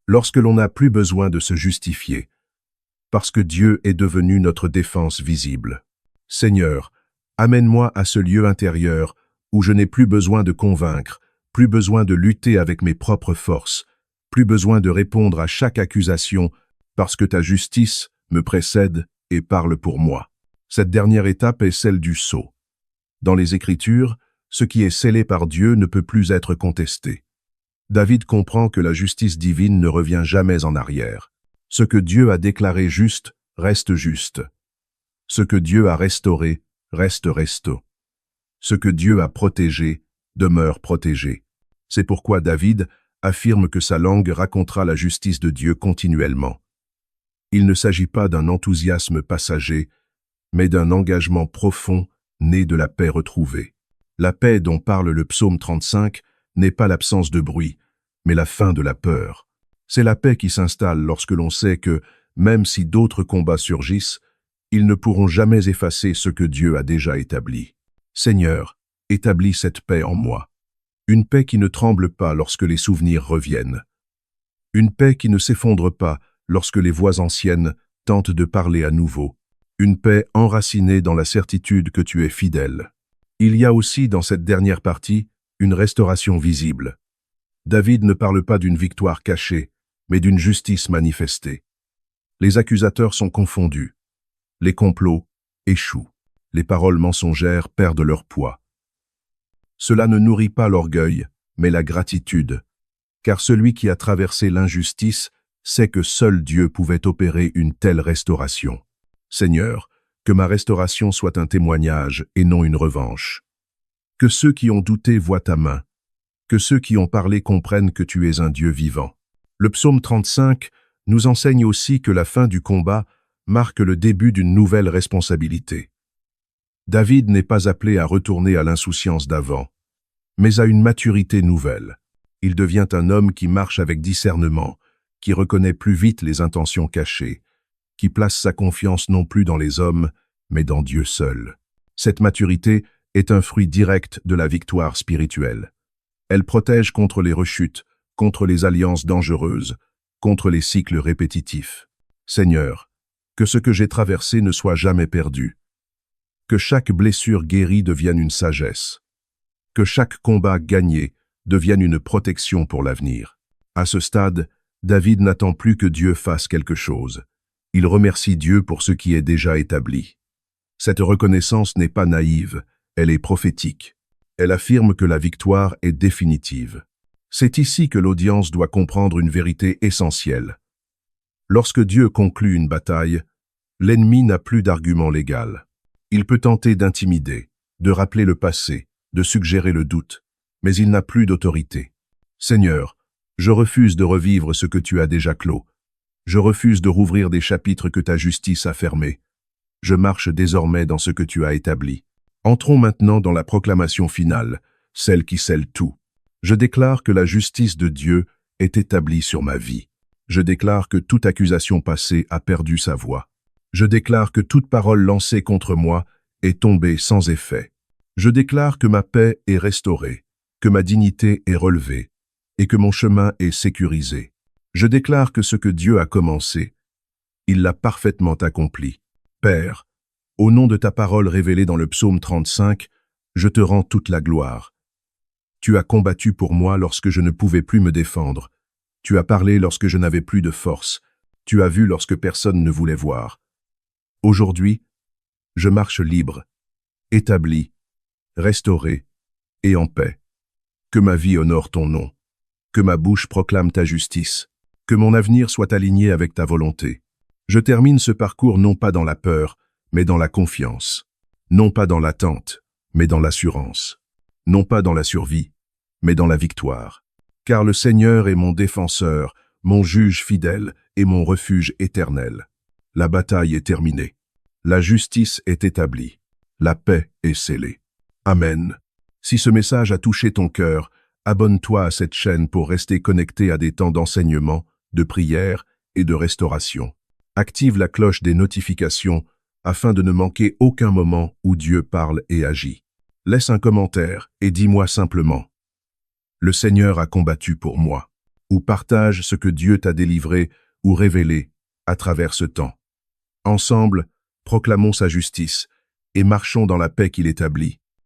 Lorsque l'on n'a plus besoin de se justifier, parce que Dieu est devenu notre défense visible. Seigneur, amène-moi à ce lieu intérieur où je n'ai plus besoin de convaincre, plus besoin de lutter avec mes propres forces, plus besoin de répondre à chaque accusation parce que ta justice me précède et parle pour moi. Cette dernière étape est celle du sceau. Dans les Écritures, ce qui est scellé par Dieu ne peut plus être contesté. David comprend que la justice divine ne revient jamais en arrière. Ce que Dieu a déclaré juste reste juste. Ce que Dieu a restauré reste resto. Ce que Dieu a protégé demeure protégé. C'est pourquoi David affirme que sa langue racontera la justice de Dieu continuellement. Il ne s'agit pas d'un enthousiasme passager, mais d'un engagement profond né de la paix retrouvée. La paix dont parle le psaume 35 n'est pas l'absence de bruit, mais la fin de la peur. C'est la paix qui s'installe lorsque l'on sait que, même si d'autres combats surgissent, Ils ne pourront jamais effacer ce que Dieu a déjà établi. Seigneur, établis cette paix en moi. Une paix qui ne tremble pas lorsque les souvenirs reviennent. Une paix qui ne s'effondre pas lorsque les voix anciennes tentent de parler à nouveau. Une paix enracinée dans la certitude que tu es fidèle. Il y a aussi dans cette dernière partie une restauration visible. David ne parle pas d'une victoire cachée, mais d'une justice manifestée. Les accusateurs sont confondus. Les complots échouent. Les paroles mensongères perdent leur poids. Cela ne nourrit pas l'orgueil, mais la gratitude, car celui qui a traversé l'injustice sait que seul Dieu pouvait opérer une telle restauration. Seigneur, que ma restauration soit un témoignage et non une revanche. Que ceux qui ont douté voient ta main. Que ceux qui ont parlé comprennent que tu es un Dieu vivant. Le psaume 35 nous enseigne aussi que la fin du combat marque le début d'une nouvelle responsabilité. David n'est pas appelé à retourner à l'insouciance d'avant, mais à une maturité nouvelle. Il devient un homme qui marche avec discernement, qui reconnaît plus vite les intentions cachées, qui place sa confiance non plus dans les hommes, mais dans Dieu seul. Cette maturité est un fruit direct de la victoire spirituelle. Elle protège contre les rechutes, contre les alliances dangereuses, contre les cycles répétitifs. Seigneur, que ce que j'ai traversé ne soit jamais perdu. Que chaque blessure guérie devienne une sagesse. Que chaque combat gagné devienne une protection pour l'avenir. À ce stade, David n'attend plus que Dieu fasse quelque chose. Il remercie Dieu pour ce qui est déjà établi. Cette reconnaissance n'est pas naïve, elle est prophétique. Elle affirme que la victoire est définitive. C'est ici que l'audience doit comprendre une vérité essentielle. Lorsque Dieu conclut une bataille, l'ennemi n'a plus d'argument légal. Il peut tenter d'intimider, de rappeler le passé, de suggérer le doute, mais il n'a plus d'autorité. Seigneur, je refuse de revivre ce que tu as déjà clos. Je refuse de rouvrir des chapitres que ta justice a fermés. Je marche désormais dans ce que tu as établi. Entrons maintenant dans la proclamation finale, celle qui scelle tout. Je déclare que la justice de Dieu est établie sur ma vie. Je déclare que toute accusation passée a perdu sa voix. Je déclare que toute parole lancée contre moi est tombée sans effet. Je déclare que ma paix est restaurée, que ma dignité est relevée, et que mon chemin est sécurisé. Je déclare que ce que Dieu a commencé, il l'a parfaitement accompli. Père, au nom de ta parole révélée dans le psaume 35, je te rends toute la gloire. Tu as combattu pour moi lorsque je ne pouvais plus me défendre. Tu as parlé lorsque je n'avais plus de force. Tu as vu lorsque personne ne voulait voir. Aujourd'hui, je marche libre, établi, restauré et en paix. Que ma vie honore ton nom. Que ma bouche proclame ta justice. Que mon avenir soit aligné avec ta volonté. Je termine ce parcours non pas dans la peur, mais dans la confiance. Non pas dans l'attente, mais dans l'assurance. Non pas dans la survie, mais dans la victoire. Car le Seigneur est mon défenseur, mon juge fidèle et mon refuge éternel. La bataille est terminée. La justice est établie. La paix est scellée. Amen. Si ce message a touché ton cœur, abonne-toi à cette chaîne pour rester connecté à des temps d'enseignement, de prière et de restauration. Active la cloche des notifications afin de ne manquer aucun moment où Dieu parle et agit. Laisse un commentaire et dis-moi simplement « Le Seigneur a combattu pour moi » ou partage ce que Dieu t'a délivré ou révélé à travers ce temps. Ensemble, proclamons sa justice et marchons dans la paix qu'il établit.